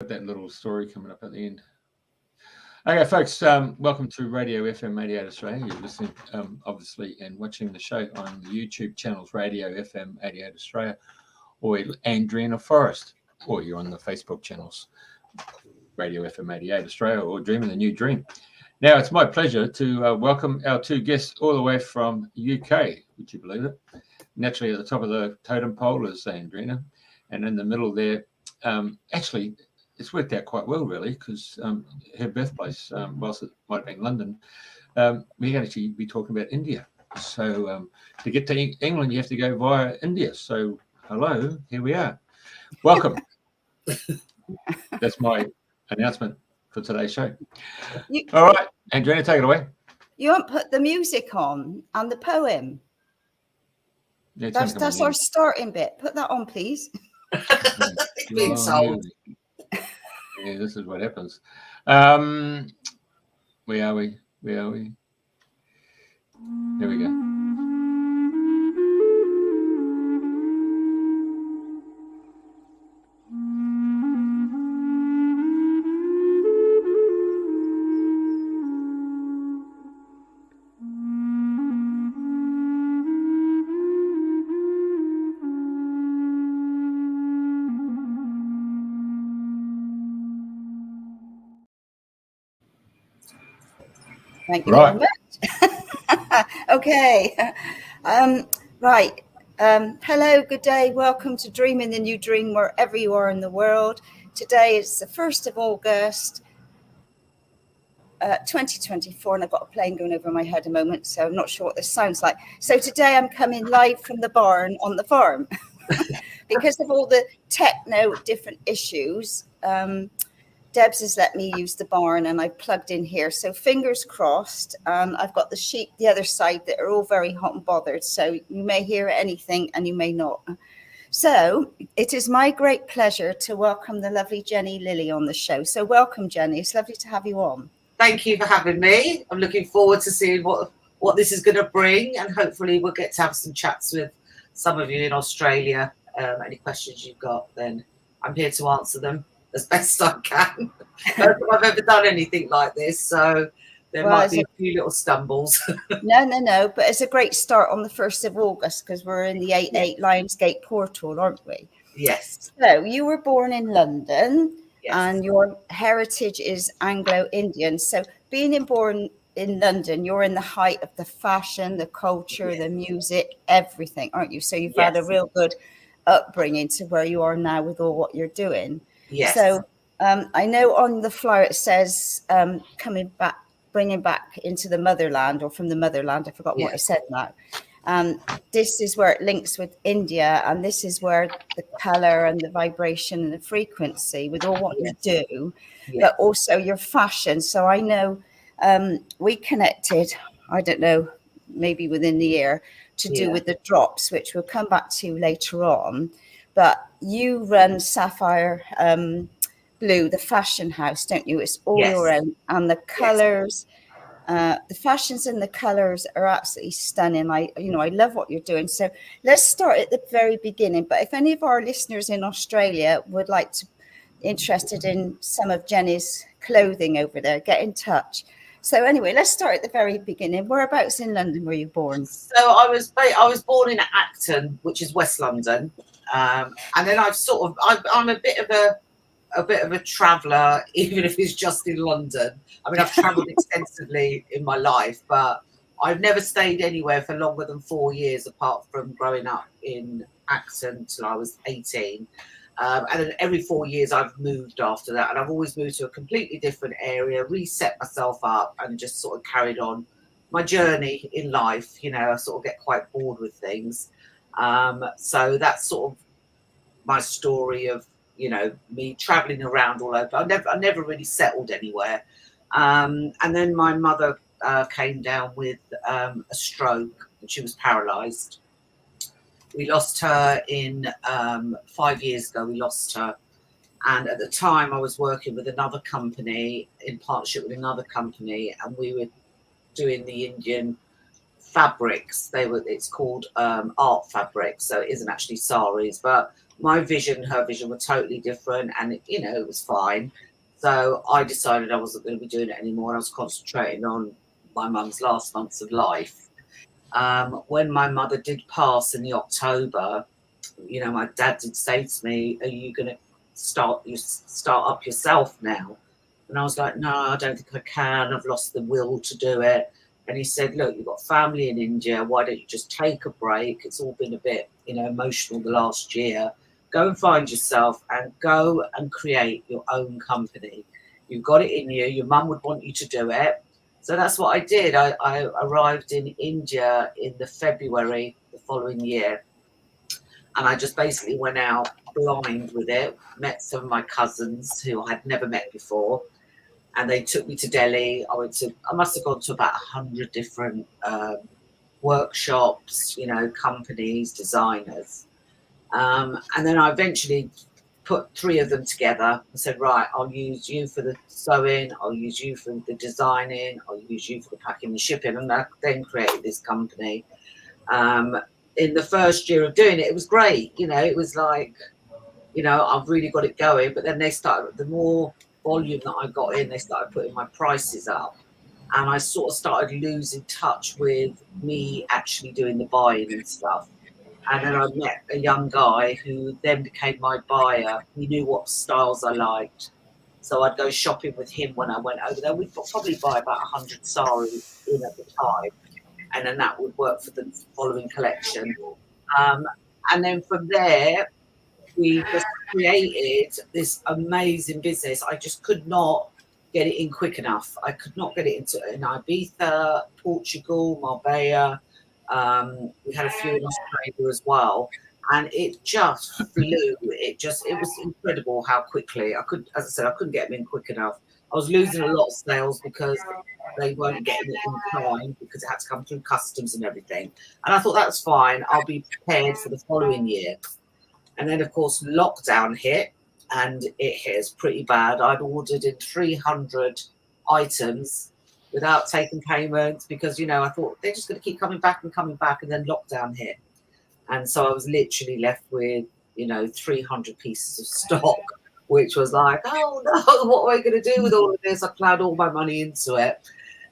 That little story coming up at the end. Okay, folks, welcome to Radio FM 88 Australia. You're listening, obviously, and watching the show on the YouTube channels Radio FM 88 Australia or Andrena Forrest, or you're on the Facebook channels Radio FM 88 Australia or Dreaming the New Dream. Now, it's my pleasure to welcome our two guests all the way from UK, would you believe it? Naturally, at the top of the totem pole is Andrena, and in the middle there, actually, it's worked out quite well, really, because her birthplace, whilst it might have been London, we can actually be talking about India. So to get to England, you have to go via India. So hello, here we are. Welcome. That's my announcement for today's show. All right, Andrena, take it away. You won't put the music on and the poem. Yeah, that's our starting bit. Put that on, please. Being sold. Yeah, this is what happens. Where are we? There we go. Thank you very much. Okay. Right. Hello, good day. Welcome to Dreaming the New Dream, wherever you are in the world. Today is the 1st of August, 2024, and I've got a plane going over my head a moment, so I'm not sure what this sounds like. So today I'm coming live from the barn on the farm. Because of all the techno different issues, Debs has let me use the barn and I've plugged in here. So fingers crossed. I've got the sheep the other side that are all very hot and bothered. So you may hear anything and you may not. So it is my great pleasure to welcome the lovely Jenny Lilley on the show. So welcome, Jenny. It's lovely to have you on. Thank you for having me. I'm looking forward to seeing what this is going to bring. And hopefully we'll get to have some chats with some of you in Australia. Any questions you've got, then I'm here to answer them as best I can. I don't think I've ever done anything like this, so there might be a few little stumbles. No, but it's a great start on the 1st of August because we're in the 88 Lionsgate portal, aren't we? Yes. So you were born in London, yes, and your heritage is Anglo-Indian. So being born in London, you're in the height of the fashion, the culture, yes, the music, everything, aren't you? So you've had a real good upbringing to where you are now with all what you're doing. Yes. So I know on the flyer it says bringing back into the motherland or from the motherland. I forgot what I said now. This is where it links with India, and this is where the color and the vibration and the frequency with all what you do, but also your fashion. So I know we connected, I don't know, maybe within the year to do with the drops, which we'll come back to later on. But you run Sapphire Blue, the fashion house, don't you? It's all your own. And the colours, the fashions and the colours are absolutely stunning. I love what you're doing. So let's start at the very beginning. But if any of our listeners in Australia would like to interested in some of Jenny's clothing over there, get in touch. So anyway, let's start at the very beginning. Whereabouts in London were you born? So I was born in Acton, which is West London. And then I'm a bit of a traveller, even if it's just in London. I mean, I've travelled extensively in my life, but I've never stayed anywhere for longer than 4 years, apart from growing up in Acton till I was 18. And then every 4 years I've moved after that, and I've always moved to a completely different area, reset myself up, and just sort of carried on my journey in life. I sort of get quite bored with things. So that's sort of my story of, me traveling around all over. I never really settled anywhere. And then my mother came down with a stroke, and she was paralyzed. We lost her in 5 years ago. We lost her. And at the time I was working with another company, in partnership with another company, and we were doing the Indian fabrics. It's called art fabrics, so it isn't actually saris. But my vision, her vision, were totally different, and it was fine. So I decided I wasn't going to be doing it anymore. And I was concentrating on my mum's last months of life. When my mother did pass in the October, my dad did say to me, "Are you going to start up yourself now?" And I was like, "No, I don't think I can. I've lost the will to do it." And he said, "Look, you've got family in India. Why don't you just take a break? It's all been a bit, emotional the last year. Go and find yourself and go and create your own company. You've got it in you. Your mum would want you to do it." So that's what I did. I arrived in India in the February the following year. And I just basically went out blind with it, met some of my cousins who I had never met before. And they took me to Delhi. I must have gone to about 100 different workshops, companies, designers. And then I eventually put 3 of them together and said, right, I'll use you for the sewing, I'll use you for the designing, I'll use you for the packing and shipping. And I then created this company. In the first year of doing it, it was great. It was like, I've really got it going. But then the more volume that I got in, they started putting my prices up. And I sort of started losing touch with me actually doing the buying and stuff. And then I met a young guy who then became my buyer. He knew what styles I liked. So I'd go shopping with him when I went over there. We'd probably buy about 100 saris in at the time. And then that would work for the following collection. And then from there, we just created this amazing business. I just could not get it in quick enough. I could not get it in Ibiza, Portugal, Marbella. We had a few in Australia as well, and it just flew. It was incredible how quickly as I said, I couldn't get them in quick enough. I was losing a lot of sales because they weren't getting it in time because it had to come through customs and everything. And I thought, that's fine. I'll be prepared for the following year. And then, of course, lockdown hit, and it hit us pretty bad. I'd ordered in 300 items without taking payments because, I thought they're just going to keep coming back, and then lockdown hit. And so I was literally left with, 300 pieces of stock, which was like, oh no, what am I going to do with all of this? I plowed all my money into it.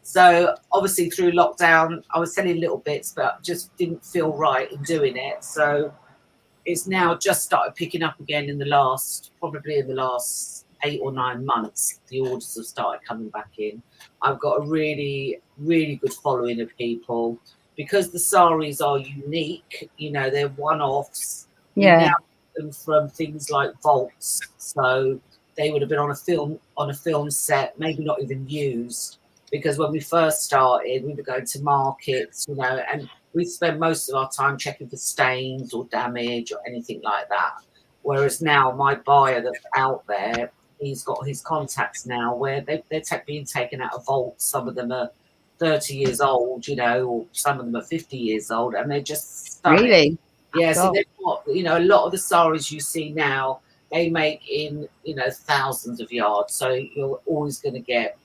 So obviously through lockdown, I was selling little bits, but just didn't feel right in doing it. So it's now just started picking up again probably in the last 8 or 9 months. The orders have started coming back in. I've got a really, really good following of people because the saris are unique. They're one-offs. Yeah. Now them from things like vaults, so they would have been on a film set, maybe not even used. Because when we first started, we were going to markets, and we spend most of our time checking for stains or damage or anything like that. Whereas now my buyer that's out there, he's got his contacts now where they're being taken out of vaults. Some of them are 30 years old, or some of them are 50 years old, and they're just stunning. Really? Yeah, so they've got, a lot of the saris you see now, they make in, thousands of yards. So you're always going to get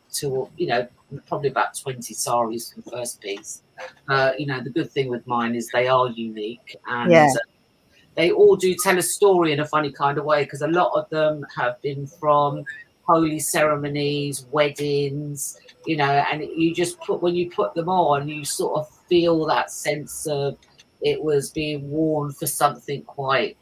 probably about 20 saris for the first piece. The good thing with mine is they are unique, and they all do tell a story in a funny kind of way, because a lot of them have been from holy ceremonies, weddings, and you just when you put them on, you sort of feel that sense of it was being worn for something quite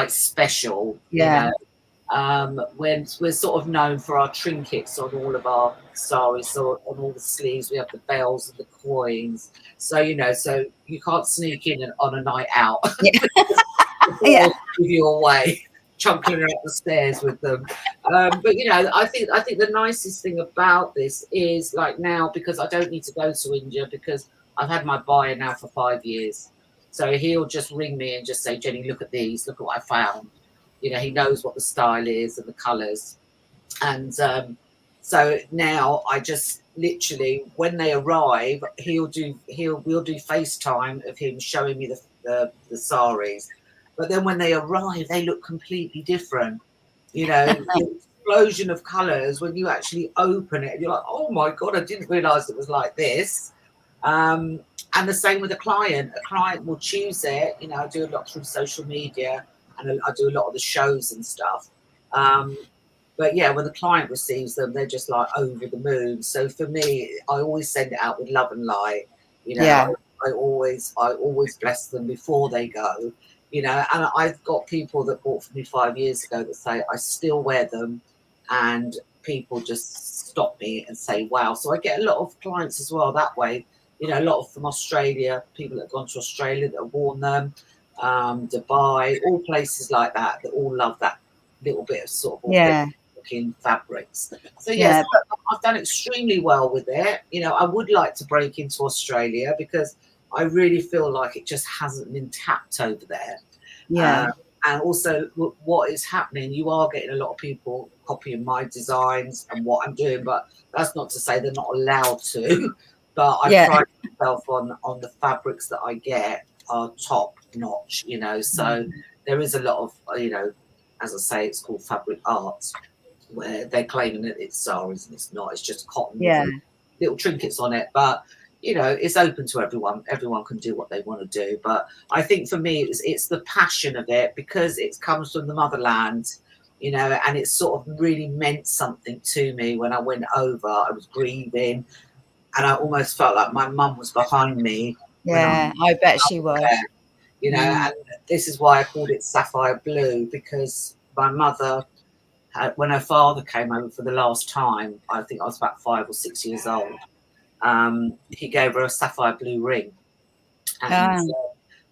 special. When we're sort of known for our trinkets on all of our saris, so on all the sleeves we have the bells and the coins, so so you can't sneak in on a night out. Give you away, chunking up the stairs with them. But I think the nicest thing about this is, like, now, because I don't need to go to India because I've had my buyer now for 5 years, so he'll just ring me and just say, Jenny, look at these, look at what I found. He knows what the style is and the colours. And so now I just literally, when they arrive, we'll do FaceTime of him showing me the saris. But then when they arrive, they look completely different. The explosion of colours, when you actually open it, you're like, oh my God, I didn't realise it was like this. And the same with a client. A client will choose it. You know, I do a lot through social media, and I do a lot of the shows and stuff. But yeah, when the client receives them, they're just like over the moon. So for me, I always send it out with love and light. You know, Yeah. I always bless them before they go. You know, and I've got people that bought for me 5 years ago that say I still wear them, and people just stop me and say, wow. So I get a lot of clients as well that way. You know, a lot of from Australia, people that have gone to Australia that have worn them, Dubai, all places like that all love that little bit of sort of authentic looking fabrics. So yes, I've done extremely well with it. You know, I would like to break into Australia because I really feel like it just hasn't been tapped over there. And also what is happening, you are getting a lot of people copying my designs and what I'm doing, but that's not to say they're not allowed to. But I pride myself on the fabrics that I get are top notch, you know. So there is a lot of, you know, as I say, it's called fabric art, where they're claiming that it's saris and it's not. It's just cotton with little trinkets on it. But you know, it's open to everyone. Everyone can do what they want to do. But I think for me, it's the passion of it, because it comes from the motherland, you know, and it sort of really meant something to me when I went over. I was grieving, and I almost felt like my mum was behind me. Yeah, I bet she was. There, you know, and this is why I called it sapphire blue, because my mother, when her father came over for the last time, I think I was about 5 or 6 years old. He gave her a sapphire blue ring, and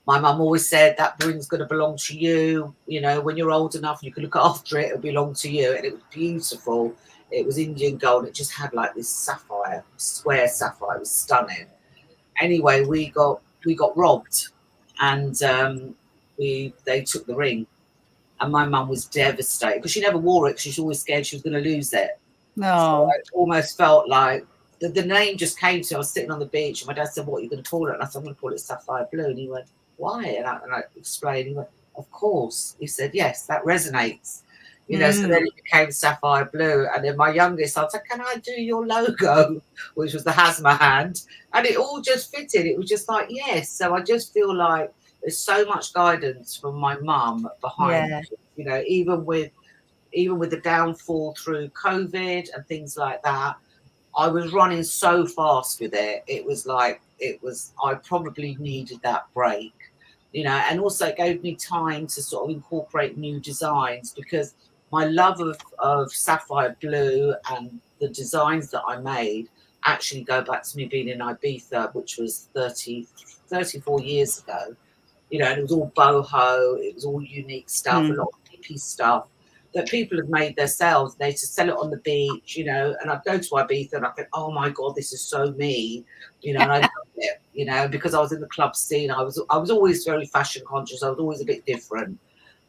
my mum always said that ring's going to belong to you. You know, when you're old enough, you can look after it; it'll belong to you. And it was beautiful. It was Indian gold. It just had like this sapphire, square sapphire. It was stunning. Anyway, we got robbed, and they took the ring, and my mum was devastated because she never wore it because she's always scared she was going to lose it. So I almost felt like the name just came to me. I was sitting on the beach, and my dad said, "What are you going to call it?" And I said, "I'm going to call it sapphire blue." And he went, "Why?" And I explained. He went, "Of course." He said, "Yes, that resonates." You know, so then it became sapphire blue. And then my youngest, I was like, "Can I do your logo?" Which was the Hasma hand. And it all just fitted. It was just like, yes. So I just feel like there's so much guidance from my mum behind me. You know, even with the downfall through COVID and things like that, I was running so fast with it. It was like, I probably needed that break, you know, and also it gave me time to sort of incorporate new designs, because my love of sapphire blue and the designs that I made actually go back to me being in Ibiza, which was 34 years ago, you know, and it was all boho, it was all unique stuff, a lot of hippie stuff that people have made themselves. They just sell it on the beach, you know, and I'd go to Ibiza and I think, oh my God, this is so me, you know, and I loved it, you know, because I was in the club scene. I was always very fashion conscious. I was always a bit different.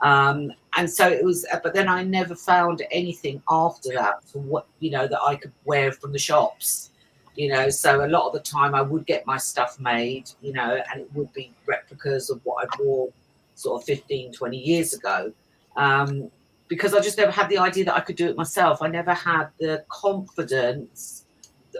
And so it was, but then I never found anything after that for what, you know, that I could wear from the shops, you know. So a lot of the time I would get my stuff made, you know, and it would be replicas of what I wore sort of 15, 20 years ago. Because I just never had the idea that I could do it myself. I never had the confidence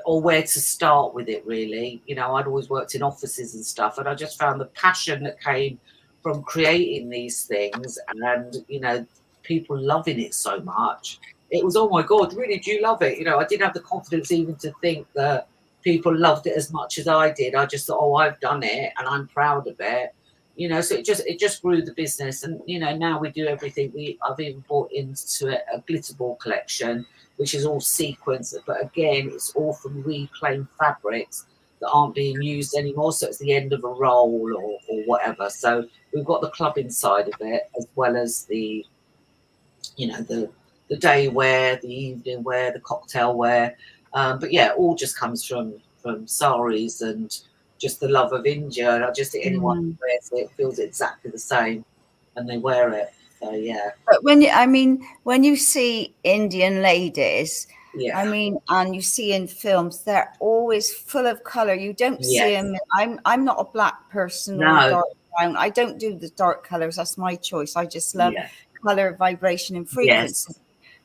or where to start with it, really. You know, I'd always worked in offices and stuff, and I just found the passion that came from creating these things and, you know, people loving it so much. It was, oh my God, really, do you love it? You know, I didn't have the confidence even to think that people loved it as much as I did. I just thought, oh, I've done it and I'm proud of it. You know, so it just grew the business. And, you know, now we do everything. I've even bought into it a glitter ball collection, which is all sequins. But again, it's all from reclaimed fabrics that aren't being used anymore. So it's the end of a roll or whatever. So we've got the club inside of it, as well as the, you know, the day wear, the evening wear, the cocktail wear. But yeah, it all just comes from saris and just the love of India. And I just think anyone who wears it feels exactly the same and they wear it. So yeah. But when you see Indian ladies, I mean, and you see in films, they're always full of color. You don't see them. I'm not a black person or dark brown. I don't do the dark colors. That's my choice. I just love color, vibration, and frequency.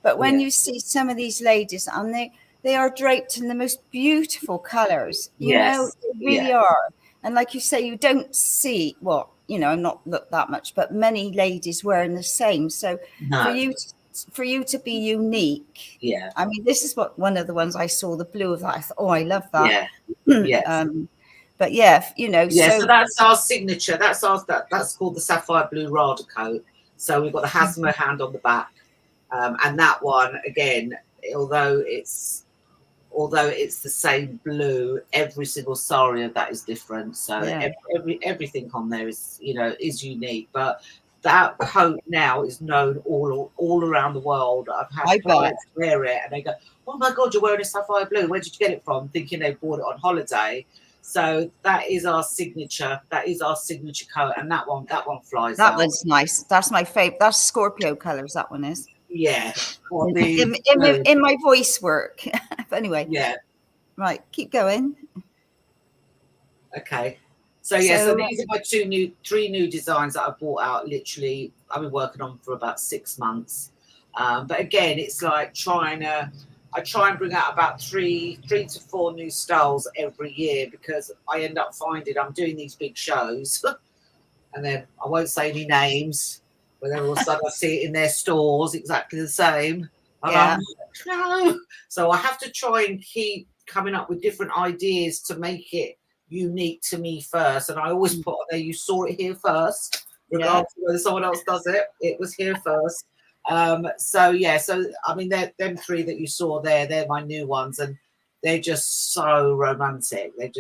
But when you see some of these ladies, and they are draped in the most beautiful colors. You know, Yes. they really are. And like you say, you don't see, well, you know, not look that much, but many ladies wearing the same. So No. for you to be unique, Yeah. I mean, this is what one of the ones I saw, the blue of that. I thought, oh, I love that. Yeah. Yes. But yeah, you know, yeah. So that's our signature. That's called the sapphire blue Rada coat. So we've got the Hasmo hand on the back, and that one again, although it's the same blue, every single sari of that is different. So everything on there is, you know, is unique. But that coat now is known all around the world. I've had clients wear it and they go, "Oh my God, you're wearing a sapphire blue. Where did you get it from?" Thinking they bought it on holiday. So that is our signature. That is our signature coat, and that one flies out. That one's nice. That's my favorite. That's Scorpio colors. That one is. Yeah. In my voice work. But anyway. Yeah. Right. Keep going. Okay. So yeah, so these are my three new designs that I brought out. Literally, I've been working on for about 6 months. But again, it's like I try and bring out about three to four new styles every year, because I end up finding I'm doing these big shows, and then I won't say any names, but then all of a sudden I see it in their stores exactly the same. And no. So I have to try and keep coming up with different ideas to make it unique to me first. And I always put on there, you saw it here first, regardless of whether someone else does it. It was here first. So I mean, them three that you saw there, they're my new ones, and they're just so romantic. I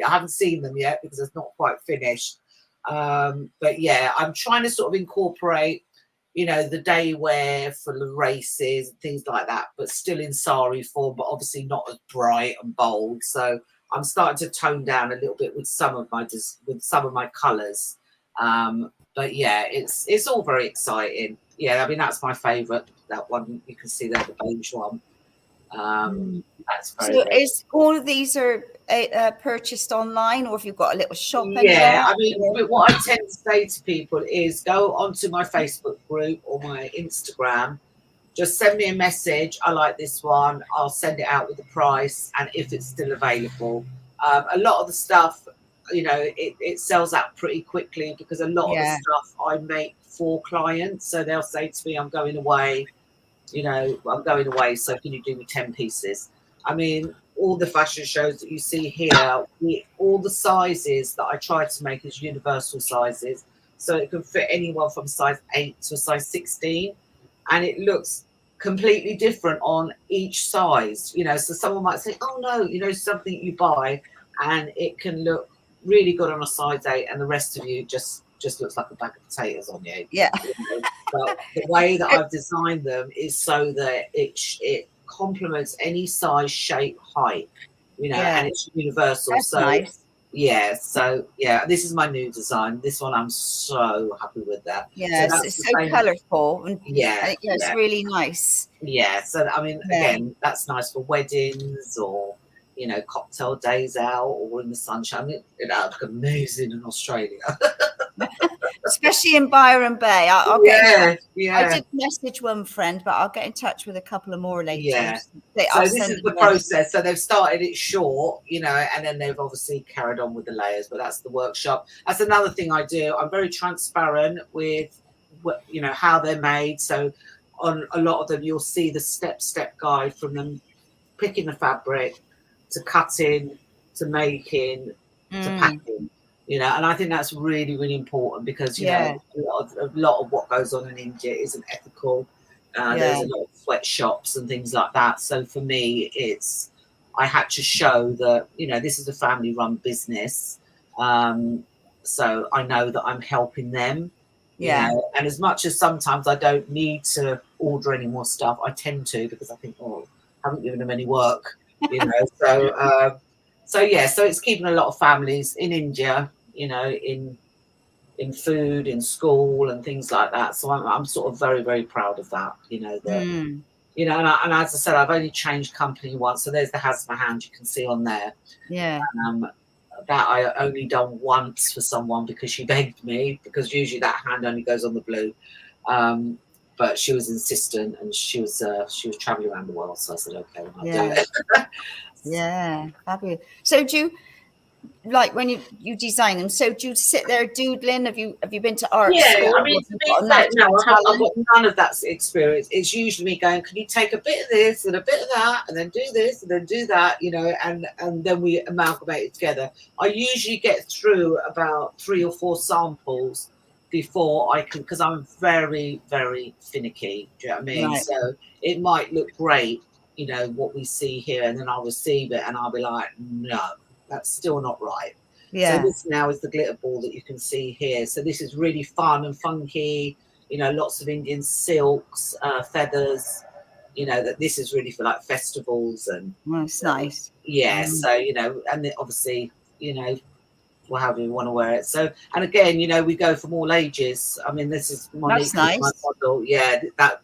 haven't seen them yet because it's not quite finished. But yeah, I'm trying to sort of incorporate, you know, the day wear for the races and things like that, but still in sari form, but obviously not as bright and bold. So I'm starting to tone down a little bit with some of my colours. But yeah, it's all very exciting. Yeah, I mean, that's my favourite. That one, you can see there, the beige one. That's very so is all of these are purchased online, or if you've got a little shop anywhere? I mean, what I tend to say to people is go onto my Facebook group or my Instagram, just send me a message. I like this one. I'll send it out with the price and if it's still available. A lot of the stuff, you know, it sells out pretty quickly because a lot of the stuff I make for clients. So they'll say to me, I'm going away, you know, I'm going away. So can you do me 10 pieces? I mean, all the fashion shows that you see here, all the sizes that I try to make is universal sizes. So it can fit anyone from size 8 to size 16. And it looks completely different on each size, you know. So someone might say, oh no, you know, something you buy and it can look really good on a size 8 and the rest of you just looks like a bag of potatoes on you. Yeah. You know? But the way that I've designed them is so that it complements any size, shape, height, you know, and it's universal. That's so nice. Yeah, so yeah, this is my new design. This one, I'm so happy with that. Yeah, so it's so colourful. And it's really nice. Yeah, so I mean, again, that's nice for weddings or, you know, cocktail days out or in the sunshine. It look amazing in Australia. Especially in Byron Bay. I did message one friend, but I'll get in touch with a couple of more later. Yeah. So this is the process. So they've started it short, you know, and then they've obviously carried on with the layers, but that's the workshop. That's another thing I do. I'm very transparent with what, you know, how they're made. So on a lot of them, you'll see the step guide from them picking the fabric to cutting to making to packing. You know, and I think that's really, really important because, you know, a lot of what goes on in India isn't ethical. There's a lot of sweatshops and things like that. So for me, I had to show that, you know, this is a family-run business. So I know that I'm helping them. You know? And as much as sometimes I don't need to order any more stuff, I tend to because I think, oh, I haven't given them any work, you know. So it's keeping a lot of families in India, you know, in food, in school, and things like that. So I'm sort of very, very proud of that. You know that, you know, and as I said, I've only changed company once. So there's the Hasma hand you can see on there. Yeah. That I only done once for someone because she begged me, because usually that hand only goes on the blue. but she was insistent, and she was traveling around the world. So I said, okay, I'll do Yeah. it. Yeah, fabulous. So do you, like when you design them, so do you sit there doodling? Have you been to art Yeah, school? I mean, to be fair, no, I've got none of that experience. It's usually me going, can you take a bit of this and a bit of that, and then do this and then do that, you know, and then we amalgamate it together. I usually get through about 3 or 4 samples before I can, because I'm very, very finicky. Do you know what I mean? Right. So it might look great, you know, what we see here, and then I'll receive it and I'll be like, no, that's still not right. Yeah. So this now is the glitter ball that you can see here. So this is really fun and funky, you know, lots of Indian silks, feathers, you know, that this is really for like festivals and That's nice. yeah. So, you know, and then obviously, you know, well, however you want to wear it. So, and again, you know, we go from all ages. I mean, this is Monique, That's nice. my model. Yeah, that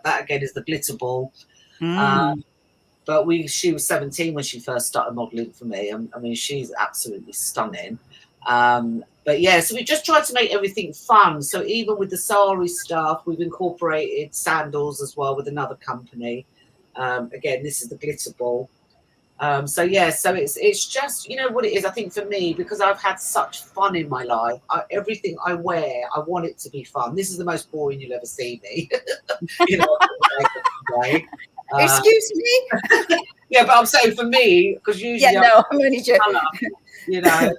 again is the glitter ball. But she was 17 when she first started modelling for me. I mean, she's absolutely stunning. But yeah, so we just tried to make everything fun. So even with the sari stuff, we've incorporated sandals as well with another company. Again, this is the glitter ball. So yeah, so it's just, you know what it is, I think for me, because I've had such fun in my life, everything I wear, I want it to be fun. This is the most boring you'll ever see me. You know, excuse me. Yeah, but I'm saying for me, because usually I'm only joking. You know,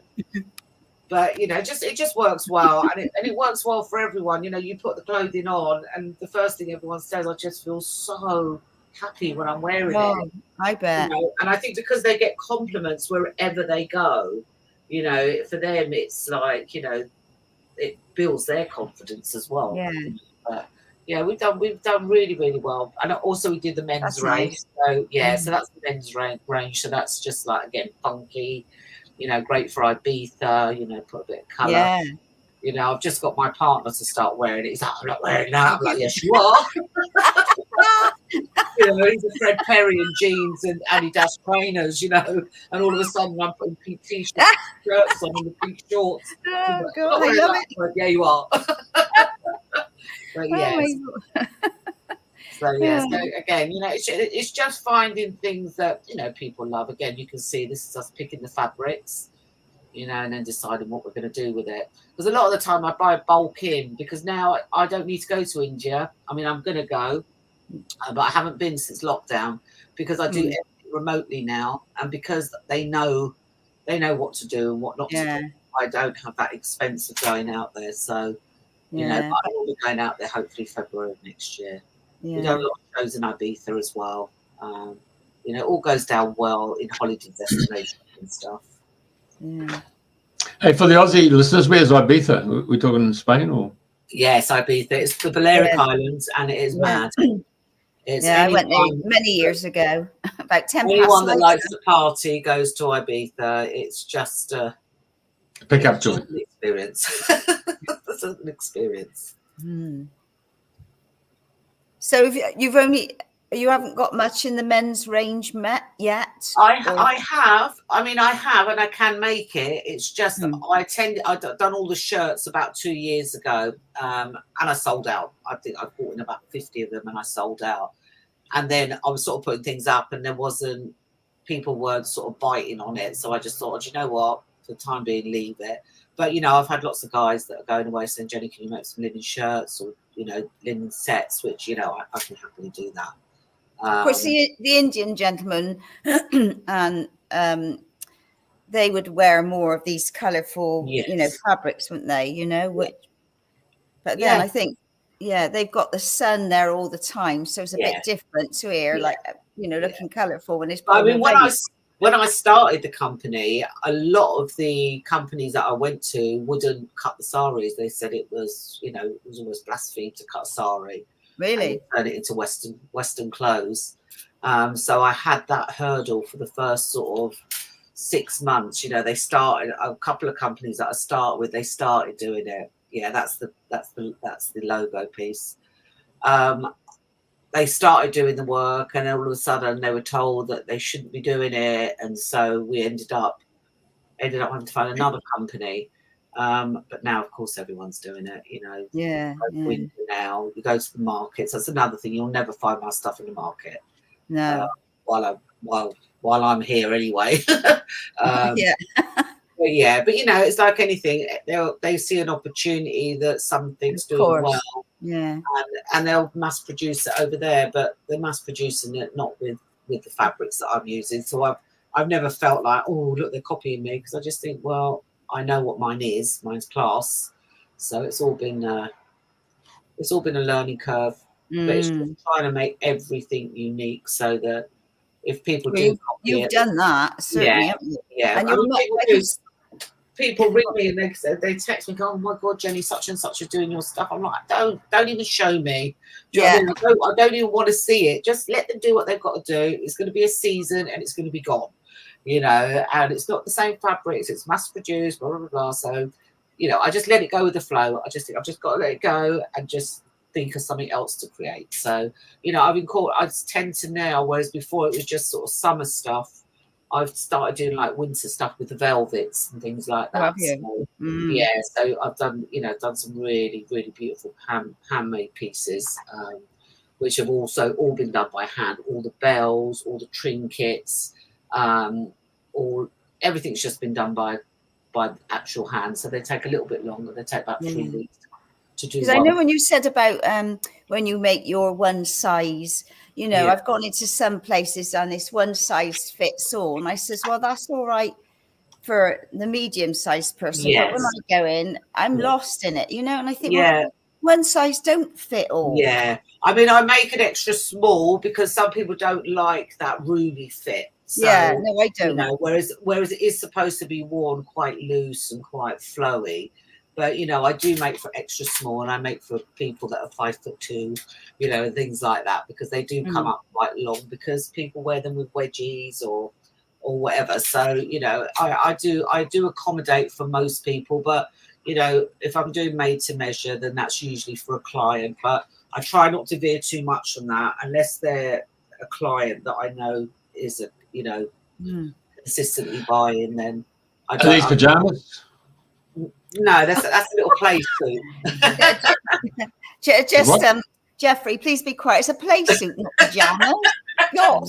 but you know, it just works well, and it works well for everyone. You know, you put the clothing on, and the first thing everyone says, I just feel so happy when I'm wearing it. I bet. You know? And I think because they get compliments wherever they go, you know, for them it's like, you know, it builds their confidence as well. Yeah. But yeah, we've done really, really well. And also we did the men's range. Nice. So yeah, so that's the men's range. So that's just like, again, funky, you know, great for Ibiza, you know, put a bit of colour. Yeah. You know, I've just got my partner to start wearing it. He's like, I'm not wearing that. I'm like, yes, you are. You know, he's a Fred Perry in jeans and Adidas trainers, you know, and all of a sudden I'm putting pink t-shirts on and the pink shorts. Oh, God, I love it. But yeah, you are. But yeah. So yeah, so again, you know, it's just finding things that, you know, people love. Again, you can see this is us picking the fabrics, you know, and then deciding what we're going to do with it. Because a lot of the time I buy bulk in, because now I don't need to go to India. I mean, I'm going to go, but I haven't been since lockdown, because I do everything remotely now, and because they know what to do and what not to do. I don't have that expense of going out there. So, you know, I will be going out there hopefully February of next year. We've done a lot of shows in Ibiza as well. You know, it all goes down well in holiday destinations and stuff. Yeah. Hey, for the Aussie listeners, where's Ibiza? We're talking Spain or? Yes, Ibiza. It's the Balearic Islands, and it is mad. It's I went there many years ago. About 10 anyone that likes to party goes to Ibiza. It's just a pickup joint experience. It's an experience. So you haven't got much in the men's range yet? I have, and I can make it. It's just I've done all the shirts about 2 years ago, and I sold out. I think I bought in about 50 of them and I sold out. And then I was sort of putting things up, and people weren't sort of biting on it. So I just thought, you know what, for the time being, leave it. But, you know, I've had lots of guys that are going away saying, Jenny, can you make some linen shirts or, you know, linen sets, which, you know, I can happily do that. Of course, the Indian gentlemen, and they would wear more of these colourful, you know, fabrics, wouldn't they? You know, but then I think, they've got the sun there all the time, so it's a bit different to here, like, you know, looking colourful when it's. I mean, when I started the company, a lot of the companies that I went to wouldn't cut the saris. They said it was, you know, it was almost blasphemy to cut a sari. Really? Turn it into Western clothes. So I had that hurdle for the first sort of 6 months. You know, they started, a couple of companies that I start with, they started doing it. Yeah, that's the logo piece. They started doing the work, and all of a sudden they were told that they shouldn't be doing it, and so we ended up having to find another company. But now, of course, everyone's doing it. Yeah. Now you go to the markets. That's another thing. You'll never find my stuff in the market. No. While I'm here anyway. Yeah. But it's like anything. They see an opportunity that something's doing well. Yeah. And they'll mass produce it over there, but they're mass producing it not with the fabrics that I'm using. So I've never felt like, oh, look, they're copying me, because I just think, well, I know what mine is. Mine's class. So it's all been a learning curve. But it's just trying to make everything unique so that if people you've done that, certainly. Yeah. And people ring me and they text me, go, oh my God, Jenny, such and such are doing your stuff. I'm like, don't even show me. I don't even want to see it. Just let them do what they've got to do. It's going to be a season and it's going to be gone, and it's not the same fabrics. It's mass produced, blah, blah, blah. So, I just let it go with the flow. I just think I've just got to let it go and just think of something else to create. So, I tend to now, whereas before it was just sort of summer stuff, I've started doing like winter stuff with the velvets and things like that. So I've done some really, really beautiful handmade pieces, which have also all been done by hand. All the bells, all the trinkets, everything's just been done by actual hand. So they take a little bit longer. They take about 3 weeks to do. Because I know when you said about when you make your one size. I've gone into some places and it's one size fits all. And I says, well, that's all right for the medium-sized person. But when I go in, I'm lost in it, and I think, well, one size don't fit all. Yeah. I mean, I make it extra small because some people don't like that roomy fit. So, no, I don't. Whereas it is supposed to be worn quite loose and quite flowy. But, I do make for extra small, and I make for people that are 5'2", and things like that, because they do come up quite long, because people wear them with wedgies or whatever. So, I do accommodate for most people. But, if I'm doing made to measure, then that's usually for a client. But I try not to veer too much on that unless they're a client that I know is, consistently buying. Then I don't. Are these pajamas? No, that's a little play suit. Just Jeffrey, please be quiet. It's a play suit, not pajamas. God.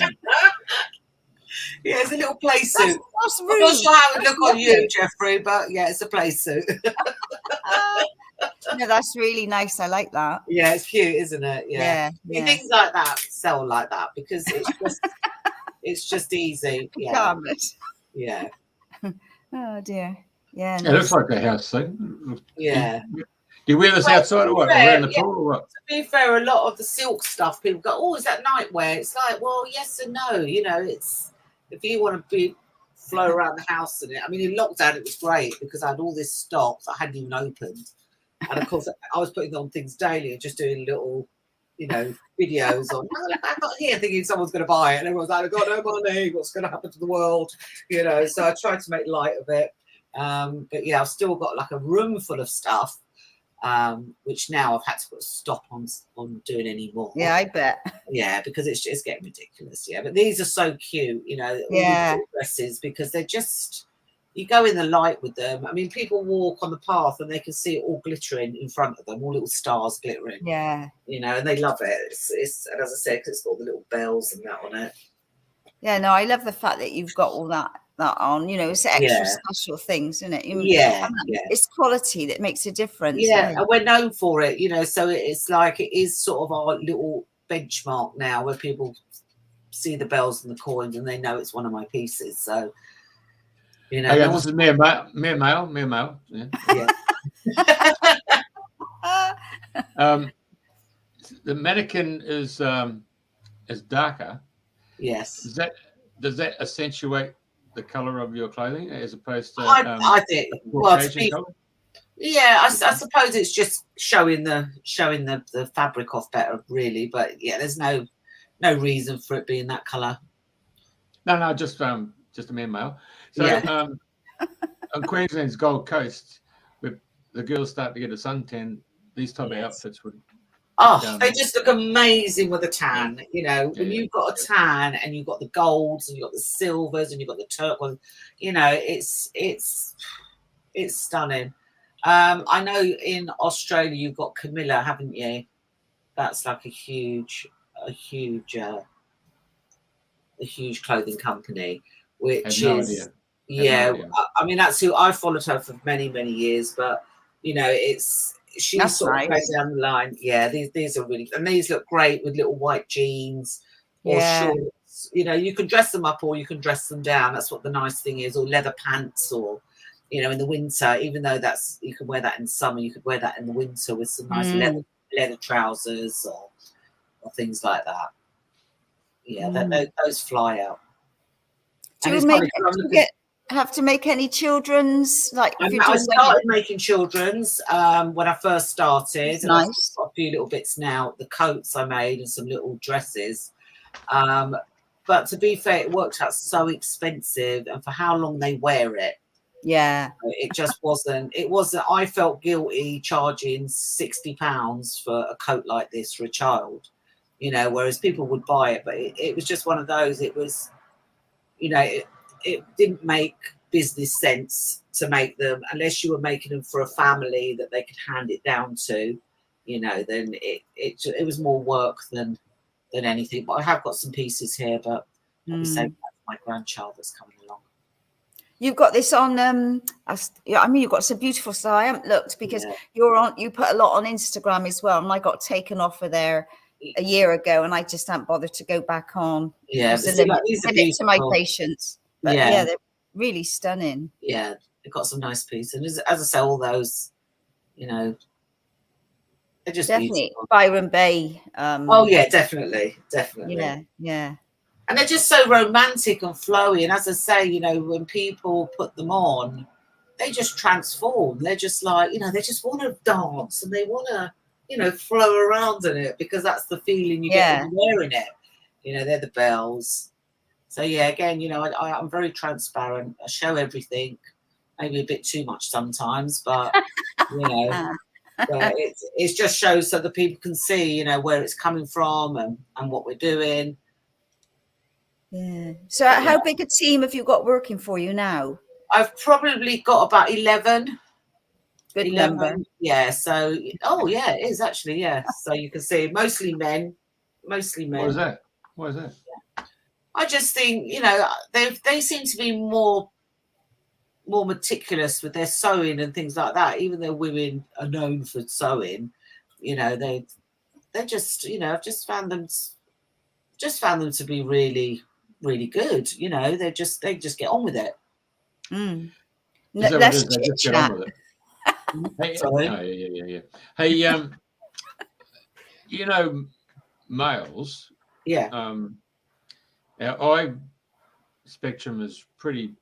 Yeah, it's a little play suit. That's rude. I'm not sure how it would look on you, Jeffrey, but yeah, it's a play suit. No, that's really nice. I like that. Yeah, it's cute, isn't it? Yeah. Things like that sell like that because it's just easy. Pajamas. Yeah. Oh dear. Yeah. It looks like a house thing. Yeah. Do you wear this outside or what? Around the pool or what? To be fair, a lot of the silk stuff, people go, oh, is that nightwear? It's like, well, yes and no. It's if you want to flow around the house in it. I mean, in lockdown, it was great because I had all this stock that I hadn't even opened. And of course, I was putting on things daily and just doing little, videos on, oh, look, I've got here, thinking someone's going to buy it. And everyone's like, I've got no money. What's going to happen to the world? So I tried to make light of it. But yeah, I've still got like a room full of stuff, which now I've had to put a stop on doing anymore. Yeah, I bet. Yeah, because it's getting ridiculous. Yeah, but these are so cute, Yeah. Dresses, because they're just, you go in the light with them. I mean, people walk on the path and they can see it all glittering in front of them, all little stars glittering. Yeah. And they love it. It's and as I said, 'cause it's got all the little bells and that on it. Yeah, no, I love the fact that you've got all that on. It's extra special things, isn't it? It's quality that makes a difference. Yeah, and we're known for it, so it's like it is sort of our little benchmark now where people see the bells and the coins and they know it's one of my pieces. So, this is mere male. Yeah. The mannequin is darker. Yes. Does that accentuate the color of your clothing as opposed to I think I suppose it's just showing the fabric off better, really. But yeah, there's no reason for it being that color. No, just a mere male. So on Queensland's Gold Coast, where the girls start to get a suntan, these type of outfits would. Oh, they just look amazing with a tan. When you've got a tan and you've got the golds and you've got the silvers and you've got the turquoise, it's stunning. I know in Australia you've got Camilla, haven't you? That's like a huge clothing company, which no is idea. yeah. No idea. I mean, that's who I followed her for many years, but you know, she's That's sort of going nice. down the line. Yeah, these are really, and these look great with little white jeans or Yeah. shorts. You know, you can dress them up or you can dress them down. That's what the nice thing is, or leather pants, or you know, in the winter. Even though you can wear that in summer, you could wear that in the winter with some nice leather trousers or things like that. Yeah, those fly out. Do And you it's make funny, have to make any children's, like if you're I doing started making children's when I first started, That's and I've nice. got a few little bits now. The coats I made and some little dresses. But to be fair, it worked out so expensive, and for how long they wear it, Yeah. it just wasn't. It wasn't. I felt guilty charging £60 for a coat like this for a child, you know. Whereas people would buy it, but it was just one of those. It was, you know, it didn't make business sense to make them unless you were making them for a family that they could hand it down to, you know. Then it was more work than anything. But I have got some pieces here, but I'll be saying that to my grandchild that's coming along. You've got this on. I mean, you've got some beautiful style. I haven't looked because you put a lot on Instagram as well, and I got taken off of there a year ago, and I just haven't bothered to go back on. Yeah, it's but a these are limit to my beautiful. patience. But yeah, they're really stunning. Yeah, they've got some nice pieces, and as I say, all those, you know, they're just definitely beautiful. Byron Bay. Oh yeah, definitely. Yeah. And they're just so romantic and flowy. And as I say, you know, when people put them on, they just transform. They're just like, you know, they just want to dance and they want to, you know, flow around in it, because that's the feeling you get when you're wearing it. You know, they're the bells. So yeah, again, you know, I'm very transparent. I show everything, maybe a bit too much sometimes, but you know, but it just shows so that people can see, you know, where it's coming from and what we're doing. Yeah. So how big a team have you got working for you now? I've probably got about 11. Good 11, number. yeah. So, oh yeah, it is actually, yeah. So you can see mostly men. What is that? I just think, you know, they seem to be more meticulous with their sewing and things like that. Even though women are known for sewing, you know, they're just, you know, I've just found them to be really, really good. You know, they just get on with it. Let's they just get on with it. Hey, yeah. Hey, you know, males. Yeah. Our eye spectrum is pretty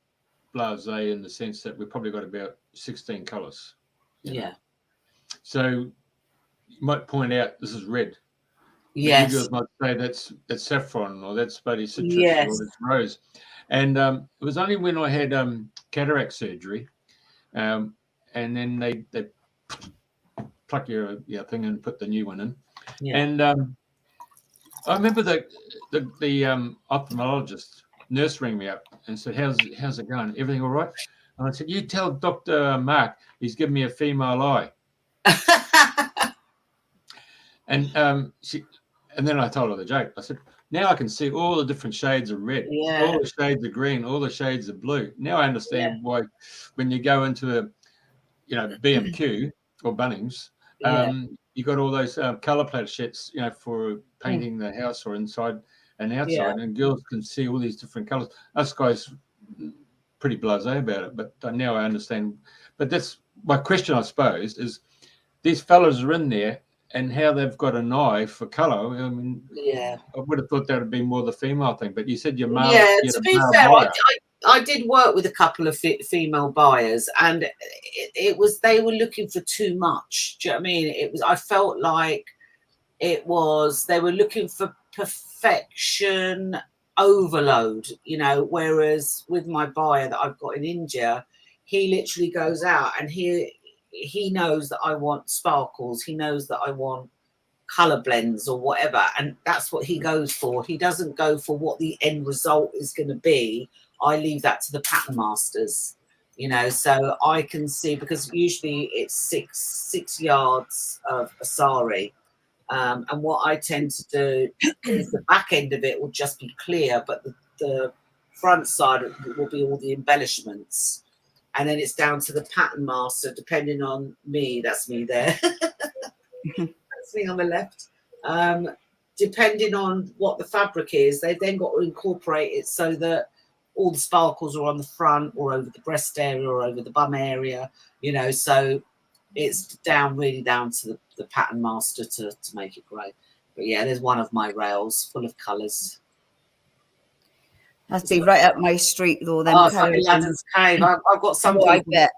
blasé in the sense that we've probably got about 16 colours. Yeah. So you might point out this is red. Yes. You guys might say that's saffron, or that's Buddy citrus, Yes. or that's rose. And it was only when I had cataract surgery, and then they pluck your thing and put the new one in. Yeah. And I remember the ophthalmologist nurse rang me up and said, "How's it going? Everything all right?" And I said, "You tell Dr. Mark he's given me a female eye." And then I told her the joke. I said, "Now I can see all the different shades of red, all the shades of green, all the shades of blue. Now I understand why when you go into a, you know, B&Q or Bunnings, you got all those color plates, you know, for painting the house or inside and outside, and girls can see all these different colors. Us guys pretty blasé about it, but now I understand. But that's my question, I suppose, is these fellas are in there and how they've got an eye for color. I mean, I would have thought that would be more the female thing, but you said your male. Yeah, to be fair, I did work with a couple of female buyers, and they were looking for too much. Do you know what I mean? I felt like they were looking for perfection overload, you know, whereas with my buyer that I've got in India, he literally goes out and he knows that I want sparkles, he knows that I want color blends or whatever, and that's what he goes for. He doesn't go for what the end result is going to be. I leave that to the pattern masters, you know, so I can see, because usually it's six yards of a sari. And what I tend to do is the back end of it will just be clear, but the front side will be all the embellishments. And then it's down to the pattern master, depending on me. That's me there. That's me on the left. Depending on what the fabric is, they've then got to incorporate it so that all the sparkles are on the front or over the breast area or over the bum area, you know, so it's really down to the pattern master to make it great. But yeah, there's one of my rails full of colours. That'd be right up my street with all them colours. colours. Like Aladdin's Cave. I've got some people. I bet.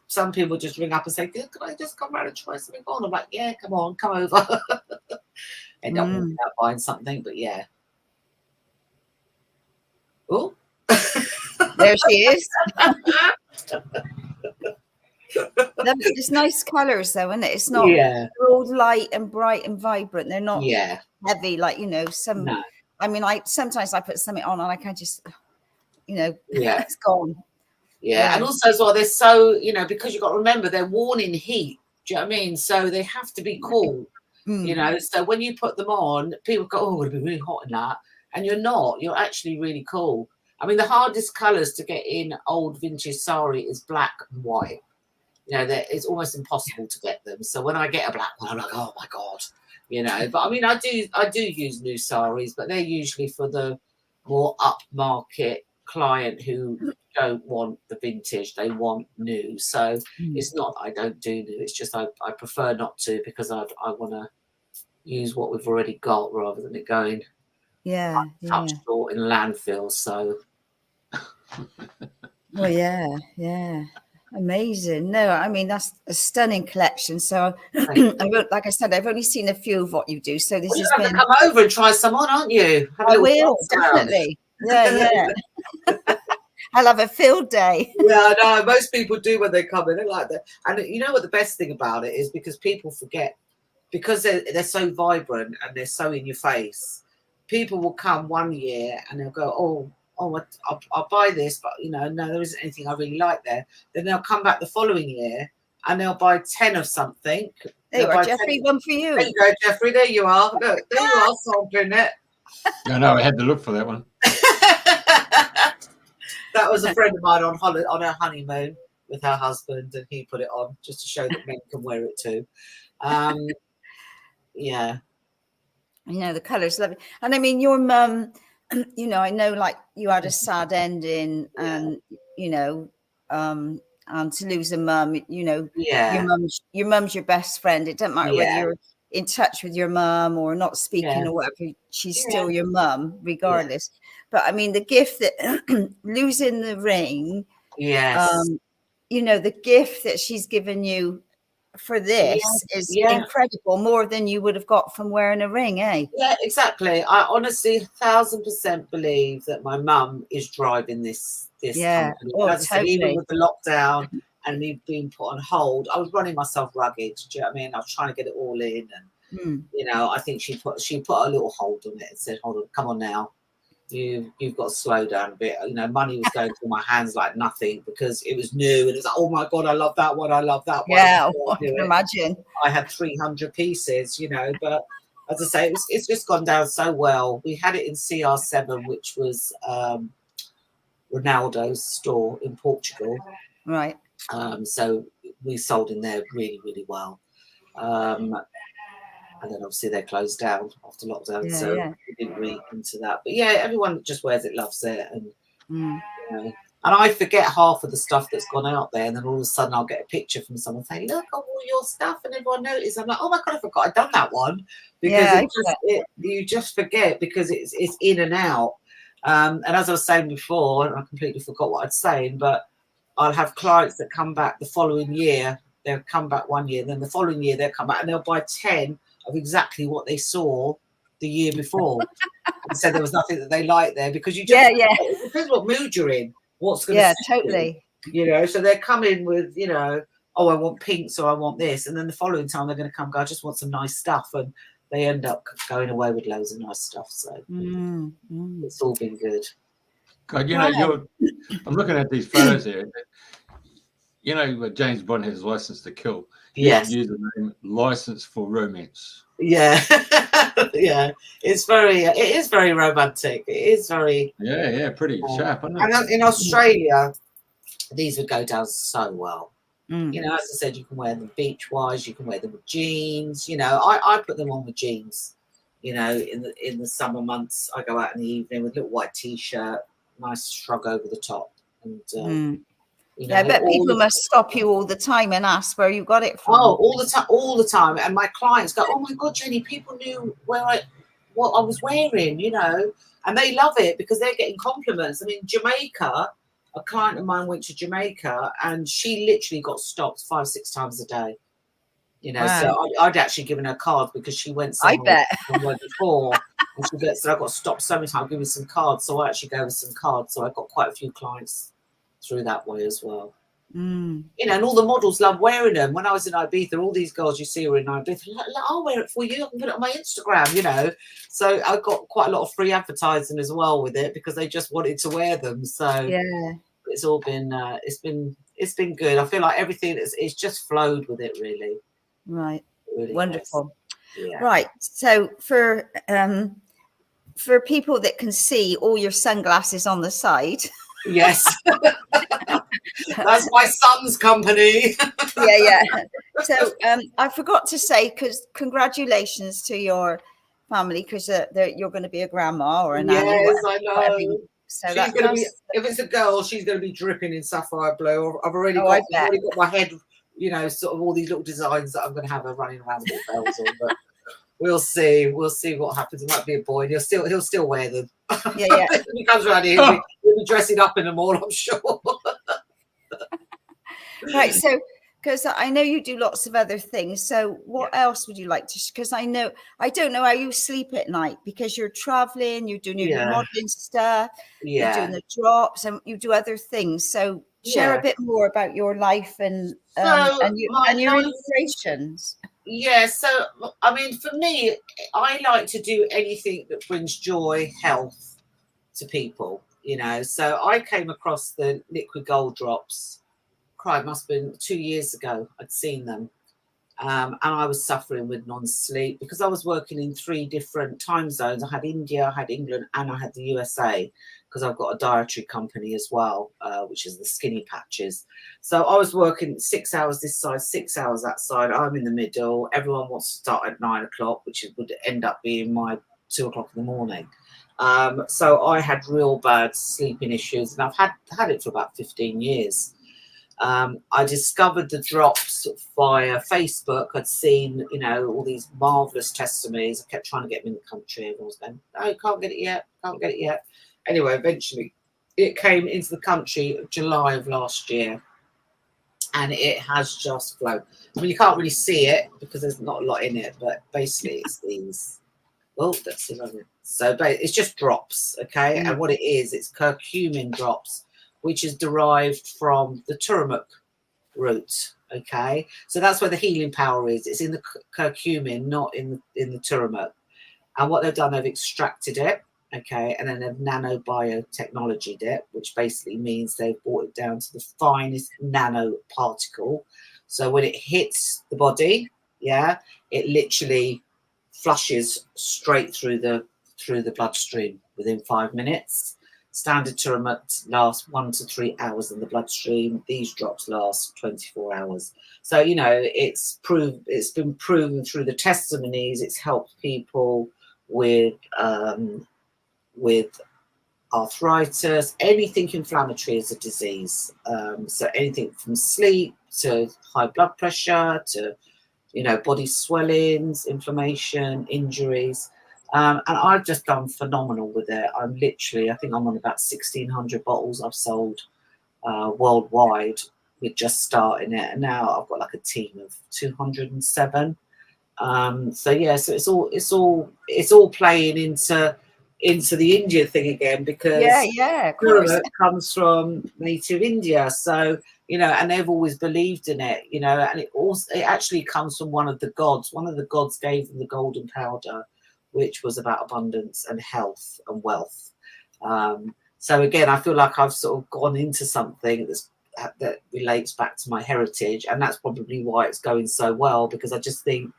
Some people just ring up and say, "Can I just come round and try something on?" I'm like, "Yeah, come on, come over." End up buying something, but yeah. Oh, there she is. It's nice colours though, isn't it? It's not they're all light and bright and vibrant. They're not heavy like, you know, some. No. I mean, sometimes I put something on and I can just, you know, it's gone. Yeah, and also as well, they're so, you know, because you've got to remember they're worn in heat. Do you know what I mean? So they have to be cool. You know, so when you put them on, people go, "Oh, it'll be really hot in that," and you're not. You're actually really cool. I mean, the hardest colours to get in old vintage sari is black and white. You know, it's almost impossible to get them. So when I get a black one, I'm like, "Oh my god," you know. But I mean, I do use new saris, but they're usually for the more upmarket client who don't want the vintage, they want new. So it's not that I don't do new, it's just I prefer not to, because I want to use what we've already got rather than it going touched or in landfill. So well, yeah, amazing. No, I mean, that's a stunning collection. So like I said, I've only seen a few of what you do, so this has been to come over and try some on, aren't you? I will definitely. Yeah. I'll have a field day. Yeah, I know. Most people do when they come in. They like that. And you know what the best thing about it is, because people forget, because they're so vibrant and they're so in your face, people will come one year and they'll go, I'll buy this, but, you know, no, there isn't anything I really like there. Then they'll come back the following year and they'll buy 10 of something. There you are, Jeffrey, one for you. There you go, Jeffrey. There you are. Look, there you are, sampling it. I know, I had to look for that one. That was a friend of mine on her honeymoon with her husband, and he put it on just to show that men can wear it too. Yeah. You know, the colours, lovely. And I mean, your mum, you know, I know like you had a sad ending and, you know, and to lose a mum, you know, your mum's your best friend. It doesn't matter whether you're in touch with your mum or not speaking or whatever, she's still your mum regardless. But I mean, the gift that losing the ring, you know, the gift that she's given you for this is incredible, more than you would have got from wearing a ring, eh? Yeah, exactly. I honestly 1000% believe that my mum is driving this company. As I said, even with the lockdown and me being put on hold, I was running myself rugged. Do you know what I mean? I was trying to get it all in, and you know, I think she put a little hold on it and said, "Hold on, come on now. You've got to slow down a bit." You know, money was going through my hands like nothing, because it was new, and it was like, "Oh my god, I love that one, I love that one." Yeah, I can imagine. I had 300 pieces, you know, but as I say, it's just gone down so well. We had it in CR7, which was Ronaldo's store in Portugal, right? So we sold in there really, really well. And then obviously they closed down after lockdown, we didn't read into that. But yeah, everyone that just wears it loves it, and you know, and I forget half of the stuff that's gone out there, and then all of a sudden I'll get a picture from someone saying, "Look, I wore your stuff," and everyone noticed. I'm like, "Oh my god, I forgot I'd done that one," because you just forget, because it's in and out. And as I was saying before, and I completely forgot what I'd saying, but I'll have clients that come back the following year. They'll come back one year, then the following year they'll come back and they'll buy 10 of exactly what they saw the year before. And so there was nothing that they liked there, because you just it depends what mood you're in, what's going to totally you know. So they're coming with, you know, "Oh, I want pink, so I want this," and then the following time they're going to come go, "I just want some nice stuff," and they end up going away with loads of nice stuff. So it's all been good. God, you know, I'm looking at these photos here. you know, James Bond has License to Kill. Yes. Use the name License for Romance. Yeah. Yeah. It is very romantic. It is very. Yeah, pretty sharp, isn't it? And in Australia, these would go down so well. Mm. You know, as I said, you can wear them beach wise, you can wear them with jeans. You know, I put them on with jeans. You know, in the summer months, I go out in the evening with a little white t-shirt, nice shrug over the top, and you know, I bet people must stop you all the time and ask where you got it from. Oh, all the time. And my clients go, "Oh my God, Jenny, people knew what I was wearing," you know, and they love it because they're getting compliments. I mean, Jamaica. A client of mine went to Jamaica and she literally got stopped 5-6 times a day. You know, Wow. so I'd actually given her cards because she went somewhere before and she said, I got stopped so many times, give me some cards. So I actually gave her some cards. So I got quite a few clients through that way as well. Mm. You know, and all the models love wearing them. When I was in Ibiza, all these girls you see were in Ibiza, like, I'll wear it for you. I can put it on my Instagram, you know. So I got quite a lot of free advertising as well with it because they just wanted to wear them. So yeah, it's all been it's been good. I feel like everything it's just flowed with it, really. Right. It really Wonderful. Yeah. Right. So for people that can see all your sunglasses on the side. Yes. That's my son's company. Yeah. So I forgot to say, because congratulations to your family, because you're going to be a grandma or a nanny. Yes, whatever, I know. So she's going to be, if it's a girl, she's going to be dripping in sapphire blue. I've already got my head, you know, sort of all these little designs that I'm going to have her running around with bells on. But we'll see what happens. It might be a boy. And he'll still wear them. Yeah. If he comes around here, he'll be dressing up in them all, I'm sure. Right. So, because I know you do lots of other things. So what else would you like to, because I don't know how you sleep at night because you're traveling, you're doing your modeling stuff, you're doing the drops and you do other things. So share a bit more about your life and your inspirations. Yeah, so I mean, for me, I like to do anything that brings joy, health to people, you know. So I came across the liquid gold drops. It must have been 2 years ago. I'd seen them, and I was suffering with non-sleep because I was working in 3 different time zones. I had India, I had England, and I had the USA because I've got a dietary company as well, which is the Skinny Patches. So I was working 6 hours this side, 6 hours that side. I'm in the middle. Everyone wants to start at 9 o'clock, which would end up being my 2 o'clock in the morning. So I had real bad sleeping issues, and I've had it for about 15 years. I discovered the drops via Facebook. I'd seen, you know, all these marvelous testimonies. I kept trying to get them in the country. Everyone was going, "No, you can't get it yet. Anyway, eventually it came into the country July of last year, and it has just flown. I mean, you can't really see it because there's not a lot in it, but basically it's these. Oh, that's it. So it's just drops, okay? And what it is, it's curcumin drops, which is derived from the turmeric root, okay? So that's where the healing power is. It's in the curcumin, not in the turmeric. And what they've done, they've extracted it, okay? And then they've nanobiotechnologied it, which basically means they've brought it down to the finest nanoparticle. So when it hits the body, it literally flushes straight through the bloodstream within 5 minutes. Standard turmeric lasts 1 to 3 hours in the bloodstream. These drops last 24 hours. So, you know, it's been proven through the testimonies. It's helped people with arthritis. Anything inflammatory is a disease. So anything from sleep to high blood pressure to, you know, body swellings, inflammation, injuries. And I've just done phenomenal with it. I think I'm on about 1,600 bottles I've sold worldwide with just starting it. And now I've got like a team of 207. So it's all playing into the India thing again, because of course, it comes from native India. So, you know, and they've always believed in it, you know, and it actually comes from one of the gods. One of the gods gave them the golden powder, which was about abundance and health and wealth. So again, I feel like I've sort of gone into something that's that relates back to my heritage, and that's probably why it's going so well, because I just think,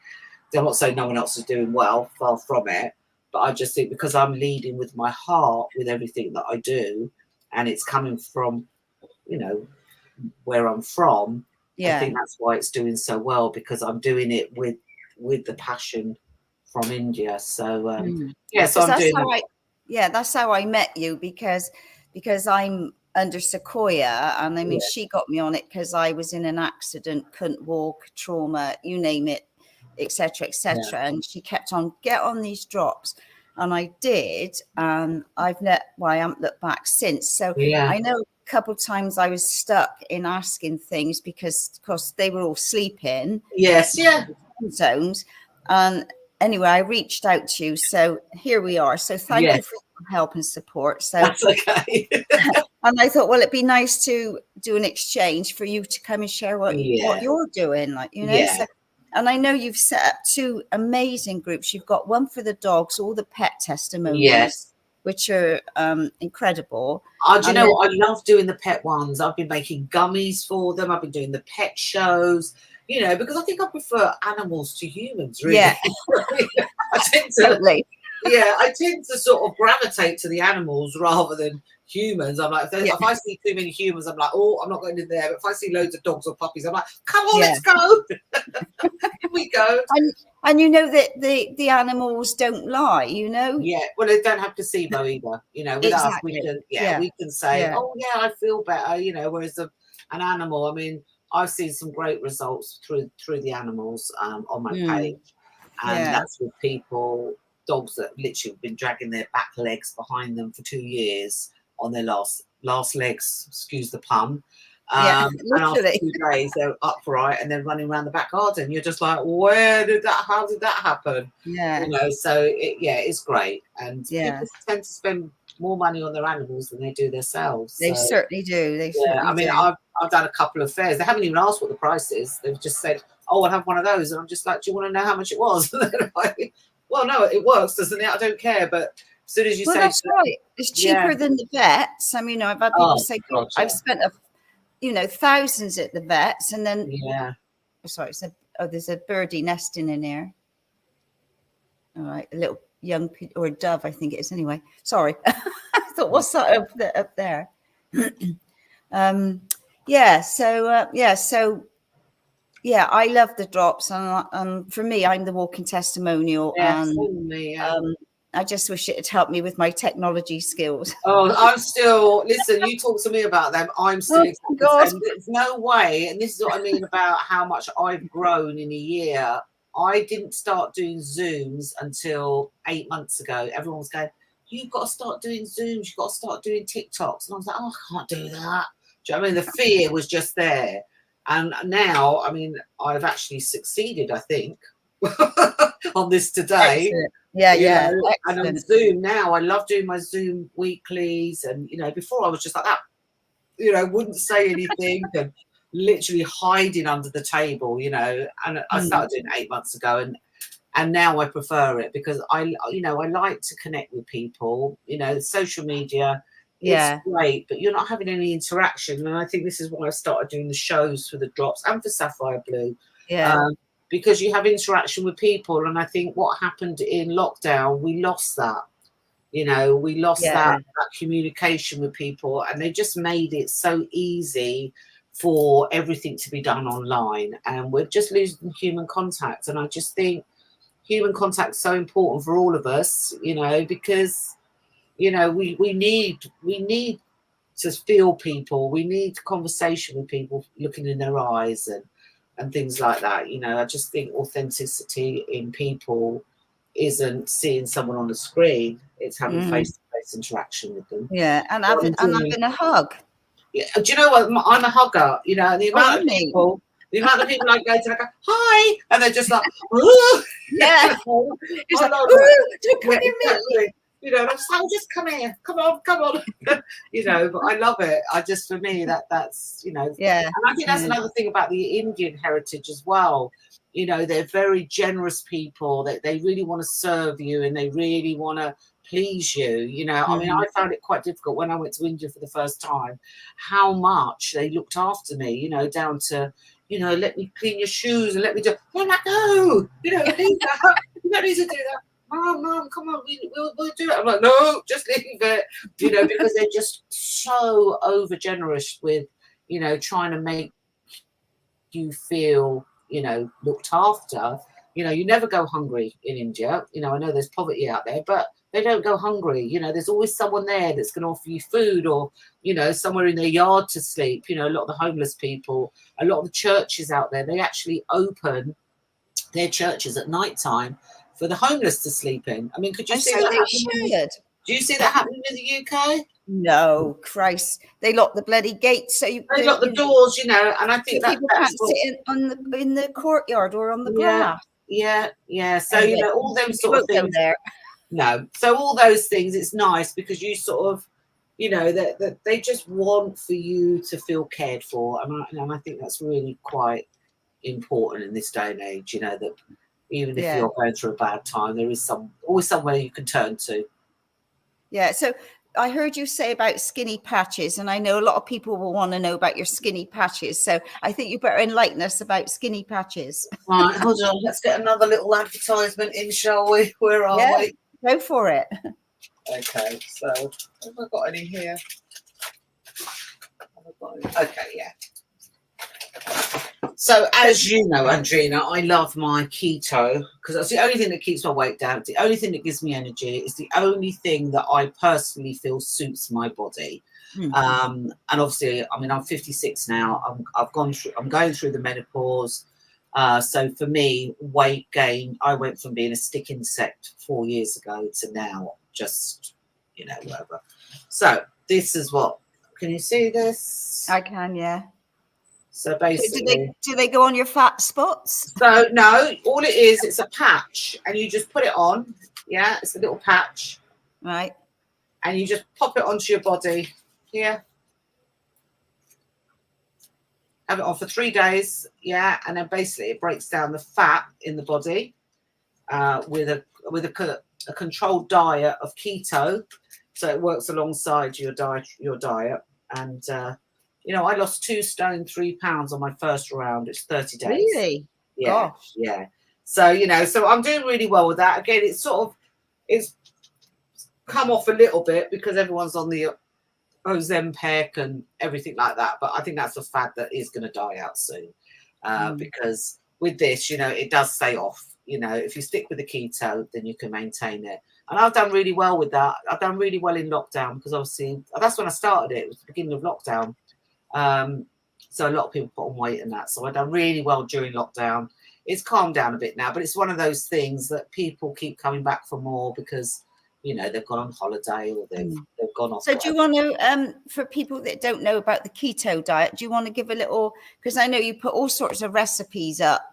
I'm not saying no one else is doing well, far from it, but I just think because I'm leading with my heart with everything that I do, and it's coming from, you know, where I'm from, I think that's why it's doing so well, because I'm doing it with the passion from India. So so I'm doing that. That's how I met you, because I'm under Sequoia, and I mean she got me on it because I was in an accident, couldn't walk, trauma, you name it, etc., etc. And she kept on, get on these drops, and I did, and I haven't looked back since. So I know a couple of times I was stuck in asking things because of course they were all sleeping zones, and anyway I reached out to you, so here we are. So thank you for your help and support. So that's okay. and I thought, well, it'd be nice to do an exchange for you to come and share what you're doing, like, you know. So, and I know you've set up 2 amazing groups. You've got one for the dogs, all the pet testimonies, which are incredible. Do you know what? I love doing the pet ones. I've been making gummies for them. I've been doing the pet shows, you know, because I think I prefer animals to humans, really. Yeah. I tend to, I tend to sort of gravitate to the animals rather than humans. I'm like, if I see too many humans, I'm like, oh, I'm not going in there. But if I see loads of dogs or puppies, I'm like, come on, let's go. Here we go. And you know that the animals don't lie, you know. Yeah, well, they don't have placebo either. You know, with us, we can, we can say, oh yeah, I feel better. You know, whereas an animal, I mean, I've seen some great results through the animals on my page, and that's with people. Dogs that literally have been dragging their back legs behind them for 2 years on their last legs, excuse the pun. And after 2 days they're upright and then running around the back garden. You're just like, how did that happen? You know, so it's great. And people tend to spend more money on their animals than they do themselves. They certainly do. I mean, I've done a couple of fairs. They haven't even asked what the price is. They've just said, oh, I'll have one of those. And I'm just like, do you want to know how much it was? Well, no, it works, doesn't it? I don't care. But as soon as you say, that's right. It's cheaper than the vets. I mean, I've had people say, I've spent thousands at the vets, and then sorry, there's a birdie nesting in here. All right, a little young or a dove, I think it is. Anyway, sorry. I thought, what's that up there? I love the drops, and for me, I'm the walking testimonial. I just wish it had helped me with my technology skills. Oh, I'm still, listen, you talk to me about them. I'm still there's no way, and this is what I mean about how much I've grown in a year. I didn't start doing Zooms until 8 months ago. Everyone was going, you've got to start doing Zooms, you've got to start doing TikToks. And I was like, oh, I can't do that. Do you know what I mean? The fear was just there. And now, I mean, I've actually succeeded, I think, on this today. Excellent. And on Zoom now, I love doing my Zoom weeklies. And, you know, before I was just like that, you know, wouldn't say anything and literally hiding under the table, you know. And I started doing it 8 months ago. And now I prefer it because I like to connect with people. You know, social media, it's great, but you're not having any interaction. And I think this is why I started doing the shows for the drops and for Sapphire Blue. Because you have interaction with people. And I think what happened in lockdown, we lost that. You know, we lost that communication with people, and they just made it so easy for everything to be done online. And we're just losing human contact. And I just think human contact is so important for all of us, you know, because, you know, we need to feel people. We need conversation with people, looking in their eyes and things like that. You know, I just think authenticity in people isn't seeing someone on the screen. It's having face-to-face interaction with them. Yeah, and having a hug. Yeah, do you know what? I'm a hugger. You know, the amount of people I go to, I go, hi, and they're just like, ooh. Yeah. It's like, don't come near me. You know, I'm just like, just come here, come on. You know, but I love it. For me, that's, you know, and I think that's another thing about the Indian heritage as well. You know, they're very generous people. They really want to serve you, and they really want to please you. You know, I mean, I found it quite difficult when I went to India for the first time, how much they looked after me, you know, down to, you know, let me clean your shoes and let me do. I'm like, no, you don't need that. You don't need to do that. Mom, come on, we'll do it. I'm like, no, just leave it, you know, because they're just so over generous with, you know, trying to make you feel, you know, looked after. You know, you never go hungry in India. You know, I know there's poverty out there, but they don't go hungry. You know, there's always someone there that's going to offer you food, or, you know, somewhere in their yard to sleep. You know, a lot of the homeless people, a lot of the churches out there, they actually open their churches at night time for the homeless to sleep in. I mean, could you see that happening? Do you see that happening in the UK? No, Christ! They lock the bloody gates, so they lock the doors, you know. And I think that people can't sit in the courtyard or on the grass. Yeah. So you know, all them sort of things. There. No, so all those things, it's nice because you sort of, you know, that they just want for you to feel cared for, and I think that's really quite important in this day and age. You know, that even if you're going through a bad time, there is always somewhere you can turn to. Yeah. So I heard you say about skinny patches, and I know a lot of people will want to know about your skinny patches. So I think you better enlighten us about skinny patches. Right, hold on. Let's get another little advertisement in, shall we? Where are we? Go for it. Okay, so have I got any here? Okay, yeah. So as you know, Andrena, I love my keto because that's the only thing that keeps my weight down. It's the only thing that gives me energy. It's the only thing that I personally feel suits my body. And obviously, I mean, I'm 56 now. I'm going through the menopause. So for me, weight gain, I went from being a stick insect 4 years ago to now just, you know, whatever. So this is what, can you see this? I can, yeah. So basically, do they go on your fat spots? So no, all it is, it's a patch, and you just put it on. Yeah, it's a little patch, right? And you just pop it onto your body here. Have it on for 3 days, yeah, and then basically it breaks down the fat in the body with a controlled diet of keto, so it works alongside your diet, and. You know, I lost 2 stone 3 pounds on my first round. It's 30 days. Really? Yeah, yeah. So, you know, so I'm doing really well with that. Again, it's come off a little bit because everyone's on the Ozempic and everything like that. But I think that's a fad that is going to die out soon because with this, you know, it does stay off. You know, if you stick with the keto, then you can maintain it. And I've done really well with that. I've done really well in lockdown because obviously that's when I started it. It was the beginning of lockdown. So a lot of people put on weight in that. So I've done really well during lockdown. It's calmed down a bit now, but it's one of those things that people keep coming back for more because, you know, they've gone on holiday or they've gone off. So do you want to, for people that don't know about the keto diet, do you want to give a little, because I know you put all sorts of recipes up.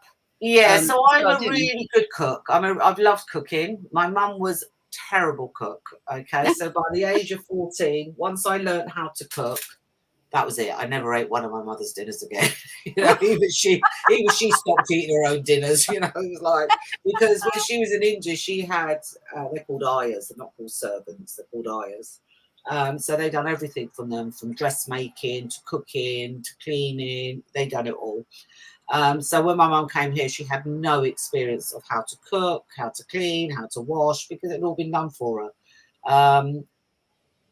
Yeah, so I'm a really good cook. I've loved cooking. My mum was a terrible cook. Okay, so by the age of 14, once I learned how to cook, that was it. I never ate one of my mother's dinners again. You know, even she stopped eating her own dinners. You know, it was like, because when she was in India, she had they're called ayahs. They're not called servants. They're called ayahs. So they done everything from them, from dressmaking to cooking to cleaning. They done it all. So when my mum came here, she had no experience of how to cook, how to clean, how to wash, because it had all been done for her.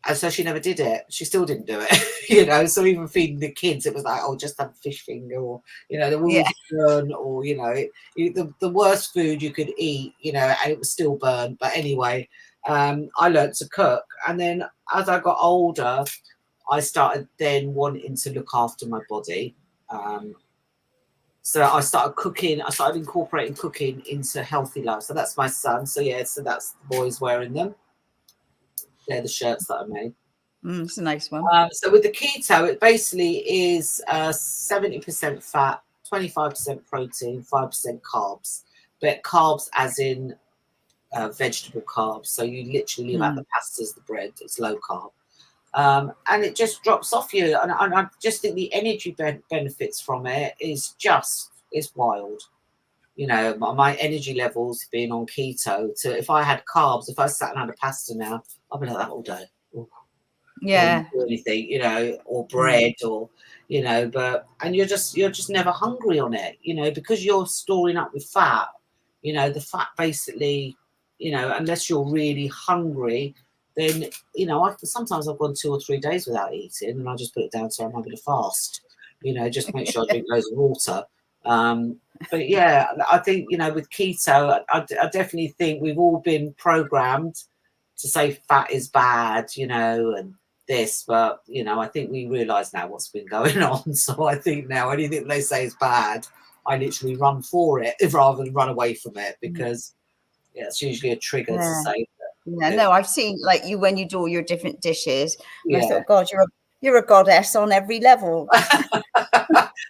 And so she never did it. She still didn't do it, you know. So even feeding the kids, it was like, oh, just have a fish finger, or, you know, the wool burn, or, you know, the worst food you could eat, you know, and it was still burned. But anyway, I learned to cook. And then as I got older, I started then wanting to look after my body. So I started cooking. I started incorporating cooking into healthy life. So that's my son. So yeah, so that's the boys wearing them. They're the shirts that I made. It's a nice one. So with the keto, it basically is 70% fat, 25% protein, 5% carbs. But carbs as in vegetable carbs. So you literally leave out the pastas, the bread. It's low carb. And it just drops off you. And I just think the energy benefits from it is wild. you know, my energy levels being on keto. So if I had carbs, if I sat and had a pasta now, I'd be like that all day. Yeah. Do anything, you know, or bread, or, you know, and you're just never hungry on it, you know, because you're storing up with fat. You know, the fat basically, you know, unless you're really hungry, then, you know, sometimes I've gone 2 or 3 days without eating, and I just put it down to I'm having a fast, you know, just make sure I drink loads of water. But yeah, I think, you know, with keto, I definitely think we've all been programmed to say fat is bad, you know, and this, but, you know, I think we realise now what's been going on. So I think now anything they say is bad, I literally run for it rather than run away from it, because it's usually a trigger to say that. No, I've seen like you when you do all your different dishes. And I thought, God, you're a goddess on every level.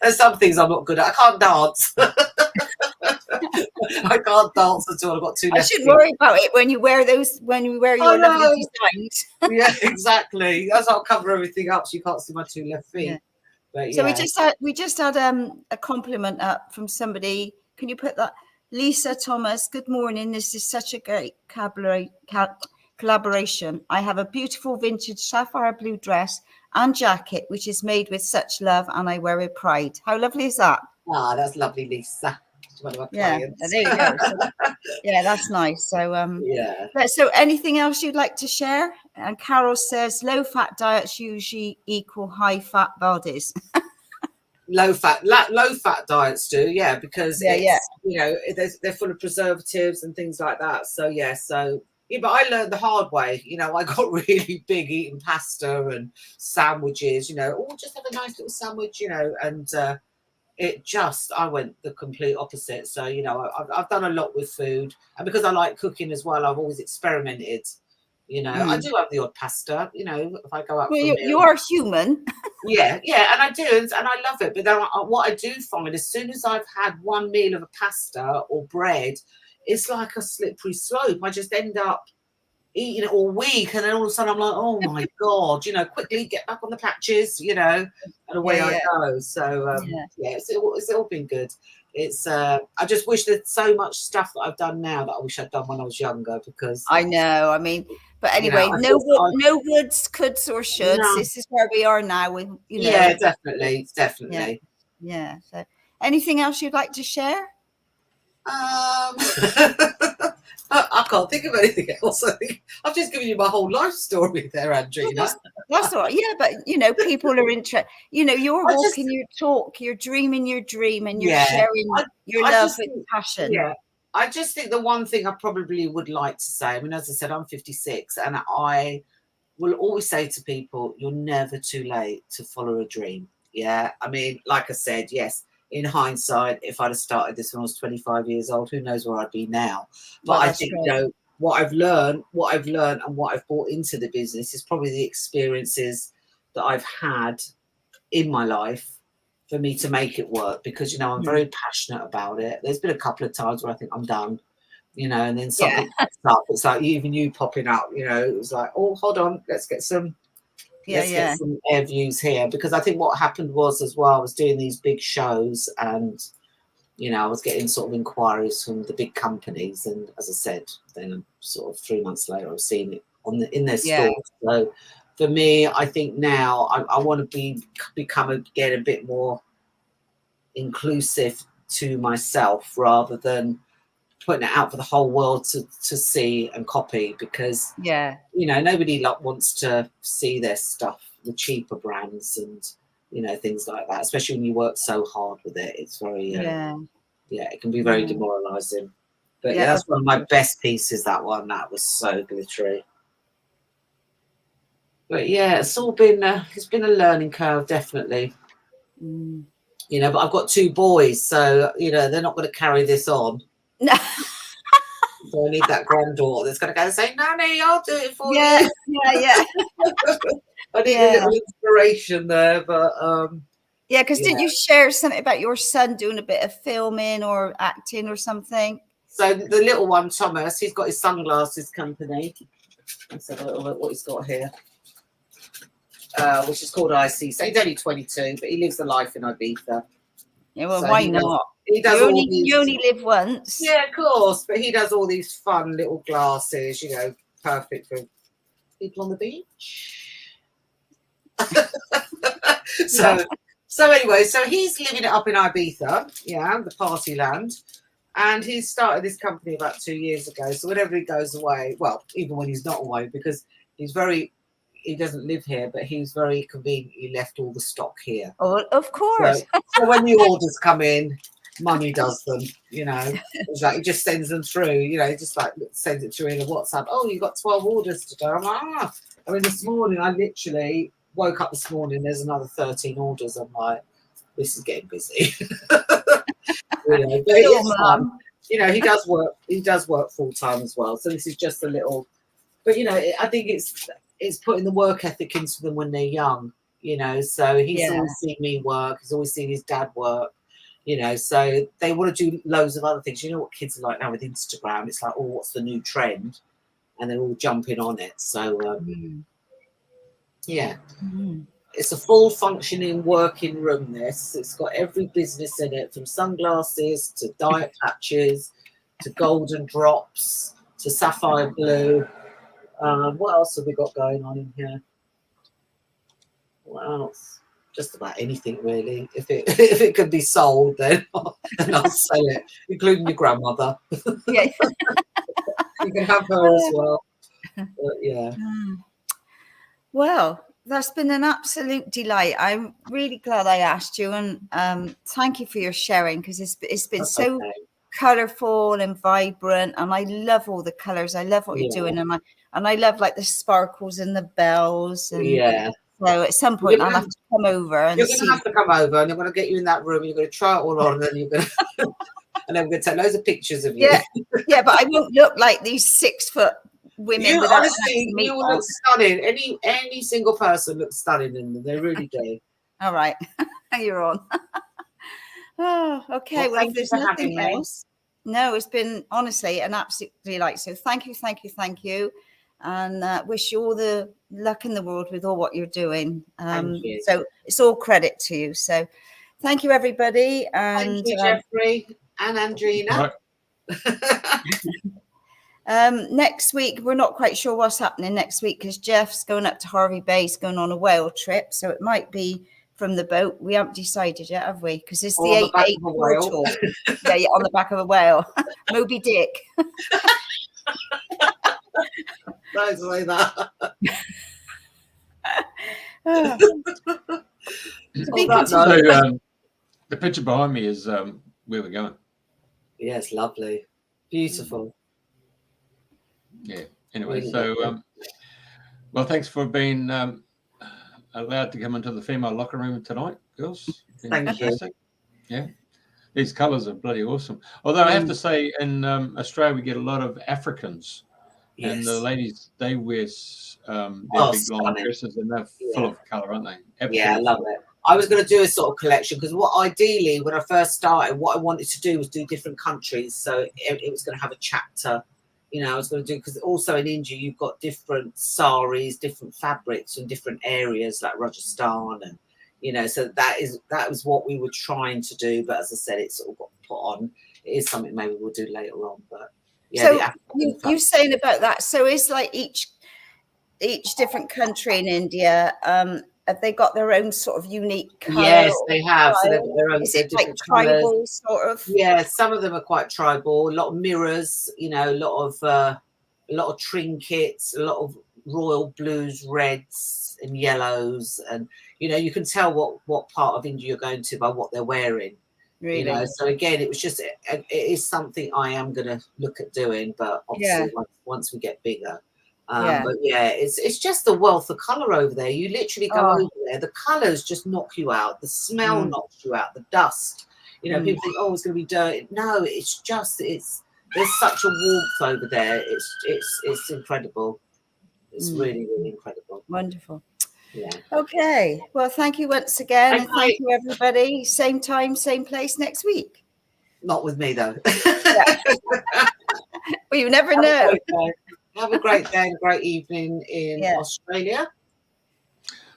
There's some things I'm not good at. I can't dance. I can't dance at all. I've got 2 left. I shouldn't worry about it when you wear your lovely designs. Yeah, exactly. That's how I'll cover everything up so you can't see my 2 left feet. Yeah. But so we just had a compliment up from somebody. Can you put that? Lisa Thomas, good morning. This is such a great collaboration. I have a beautiful vintage sapphire blue dress and jacket, which is made with such love, and I wear it with pride. How lovely is that? Ah, that's lovely, Lisa. One of my clients. There you go. So, yeah, that's nice. So yeah. So anything else you'd like to share? And Carol says low fat diets usually equal high fat bodies. low fat diets do, yeah, because you know, they're full of preservatives and things like that. So yeah, but I learned the hard way. You know, I got really big eating pasta and sandwiches, you know, just have a nice little sandwich, you know, and I went the complete opposite. So, you know, I've done a lot with food, and because I like cooking as well, I've always experimented. You know, I do have the odd pasta, you know, if I go out. Well, you are human. yeah, and I do, and I love it. But then what I do find, as soon as I've had one meal of a pasta or bread, it's like a slippery slope. I just end up eating it all week, and then all of a sudden I'm like, oh my God, you know, quickly get back on the patches, you know, and away I go. So it's all been good. It's I just wish there's so much stuff that I've done now that I wish I'd done when I was younger, because I know, I mean, but anyway, no woulds, coulds or shoulds. No. This is where we are now with, you know. Yeah, definitely. Yeah. So anything else you'd like to share? I can't think of anything else. I think I've just given you my whole life story there, Andrena. Well, that's all right. Yeah, but you know, people are interested. You know, you're walking your talk, you're dreaming your dream, and you're sharing your love with passion. Yeah, I just think the one thing I probably would like to say, I mean, as I said, I'm 56, and I will always say to people, you're never too late to follow a dream. Yeah, I mean, like I said, yes, in hindsight, if I'd have started this when I was 25 years old, who knows where I'd be now. But I think, you know, what I've learned and what I've brought into the business is probably the experiences that I've had in my life for me to make it work, because, you know, I'm very passionate about it. There's been a couple of times where I think I'm done, you know, and then something pops up. It's like even you popping up, you know, it was like, oh, hold on, let's get some air views here. Because I think what happened was, as well, I was doing these big shows, and, you know, I was getting sort of inquiries from the big companies, and as I said, then sort of 3 months later I was seeing it in their stores. So for me, I think now I want to become again a bit more inclusive to myself, rather than putting it out for the whole world to see and copy, because you know, nobody wants to see their stuff, the cheaper brands and, you know, things like that, especially when you work so hard with it. It's very it can be very demoralizing. But that's one of my best pieces, that was so glittery. But yeah, it's all been it's been a learning curve, definitely. You know, but I've got 2 boys, so, you know, they're not going to carry this on. No. So I need that granddaughter that's going to go and say, Nanny, I'll do it for you. Yeah. I need a little inspiration there, but because didn't you share something about your son doing a bit of filming or acting or something? So the little one, Thomas, he's got his sunglasses company. Let's have a look what he's got here, which is called IC. So he's only 22, but he lives a life in Ibiza. Yeah, well, So why not? He does You only live once. Yeah, of course. But he does all these fun little glasses, perfect for people on the beach. So anyway, so he's living it up in Ibiza, the party land. And he started this company about 2 years ago. So whenever he goes away, well, even when he's not away, because he doesn't live here, but he's very conveniently left all the stock here. Oh, of course. So when the orders come in, Mummy does them, It's like he just sends them through, he just like sends it through in a WhatsApp. Oh, you got 12 orders today. I'm like, I mean, this morning I literally woke up this morning, there's another 13 orders. I'm like, this is getting busy. But it's fun. He does work full time as well. So this is just a little, but I think it's putting the work ethic into them when they're young, so he's always seen me work, he's always seen his dad work, so they want to do loads of other things. You know what kids are like now with Instagram, it's like, oh, what's the new trend, and they're all jumping on it. So it's a full functioning working room. It's got every business in it, from sunglasses to diet patches to golden drops to sapphire blue. What else have we got going on in here? What else? Just about anything, really. If it could be sold, then I'll sell it, including your grandmother. Yeah. You can have her as well. But, yeah. Well, that's been an absolute delight. I'm really glad I asked you, and thank you for your sharing, because it's been so colourful and vibrant, and I love all the colours. I love what you're doing, and I love like the sparkles and the bells. And so at some point I'll have to come over and you're going to have to come over, and I'm going to get you in that room. You're going to try it all on, and then you're going to, and then we're going to take loads of pictures of you. Yeah, but I won't look like these 6 foot women. You honestly, you will look stunning. Any single person looks stunning in them. They really do. All right, you're on. Oh, okay. Well, if there's nothing else, no, it's been honestly an absolute delight. So thank you, and wish you all the luck in the world with all what you're doing. Thank you. So it's all credit to you. So thank you, everybody. And thank you, Jeffrey and Andrena. Next week, we're not quite sure what's happening next week, because Jeff's going up to Harvey Bay, he's going on a whale trip. So it might be from the boat. We haven't decided yet, have we? Because it's the 8-8 portal. Yeah, on the back of a whale. Moby Dick. Don't say that. The picture behind me is where we're going. Yeah, it's lovely. Beautiful. Yeah. Anyway, so well, thanks for being allowed to come into the female locker room tonight, girls. Thank you. Yeah, these colours are bloody awesome. Although I have to say, in Australia we get a lot of Africans, and the ladies, they wear their big long dresses, and they're full of colour, aren't they? Absolutely. Yeah, I love it. I was going to do a sort of collection, because ideally, when I first started, what I wanted to do was do different countries. So it was going to have a chapter. I was going to do, because also in India, you've got different saris, different fabrics from different areas like Rajasthan. And, so that was what we were trying to do. But as I said, it sort of got put on. It is something maybe we'll do later on. But yeah. So you're saying about that. So it's like each different country in India, have they got their own sort of unique colour? Yes, they have. So they've got their own. Is it like tribal colours, sort of? Yeah, some of them are quite tribal. A lot of mirrors, a lot of trinkets, a lot of royal blues, reds, and yellows, and you can tell what part of India you're going to by what they're wearing. Really? So again, it was just it is something I am going to look at doing, but obviously once we get bigger. But yeah, it's just the wealth of colour over there. You literally go over there, the colours just knock you out. The smell knocks you out. The dust. People think, oh, it's going to be dirty. No, it's just there's such a warmth over there. It's incredible. It's really, really incredible. Wonderful. Yeah. Okay. Well, thank you once again, and thank you, everybody. Same time, same place next week. Not with me though. Well, you never know. Have a great day and a great evening in Australia.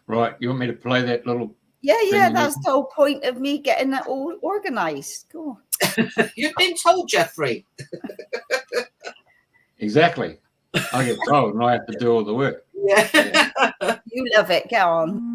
Right. You want me to play that little Yeah, that's the whole point of me getting that all organised. Go on. You've been told, Jeffrey. Exactly. I get told and I have to do all the work. Yeah. You love it. Go on.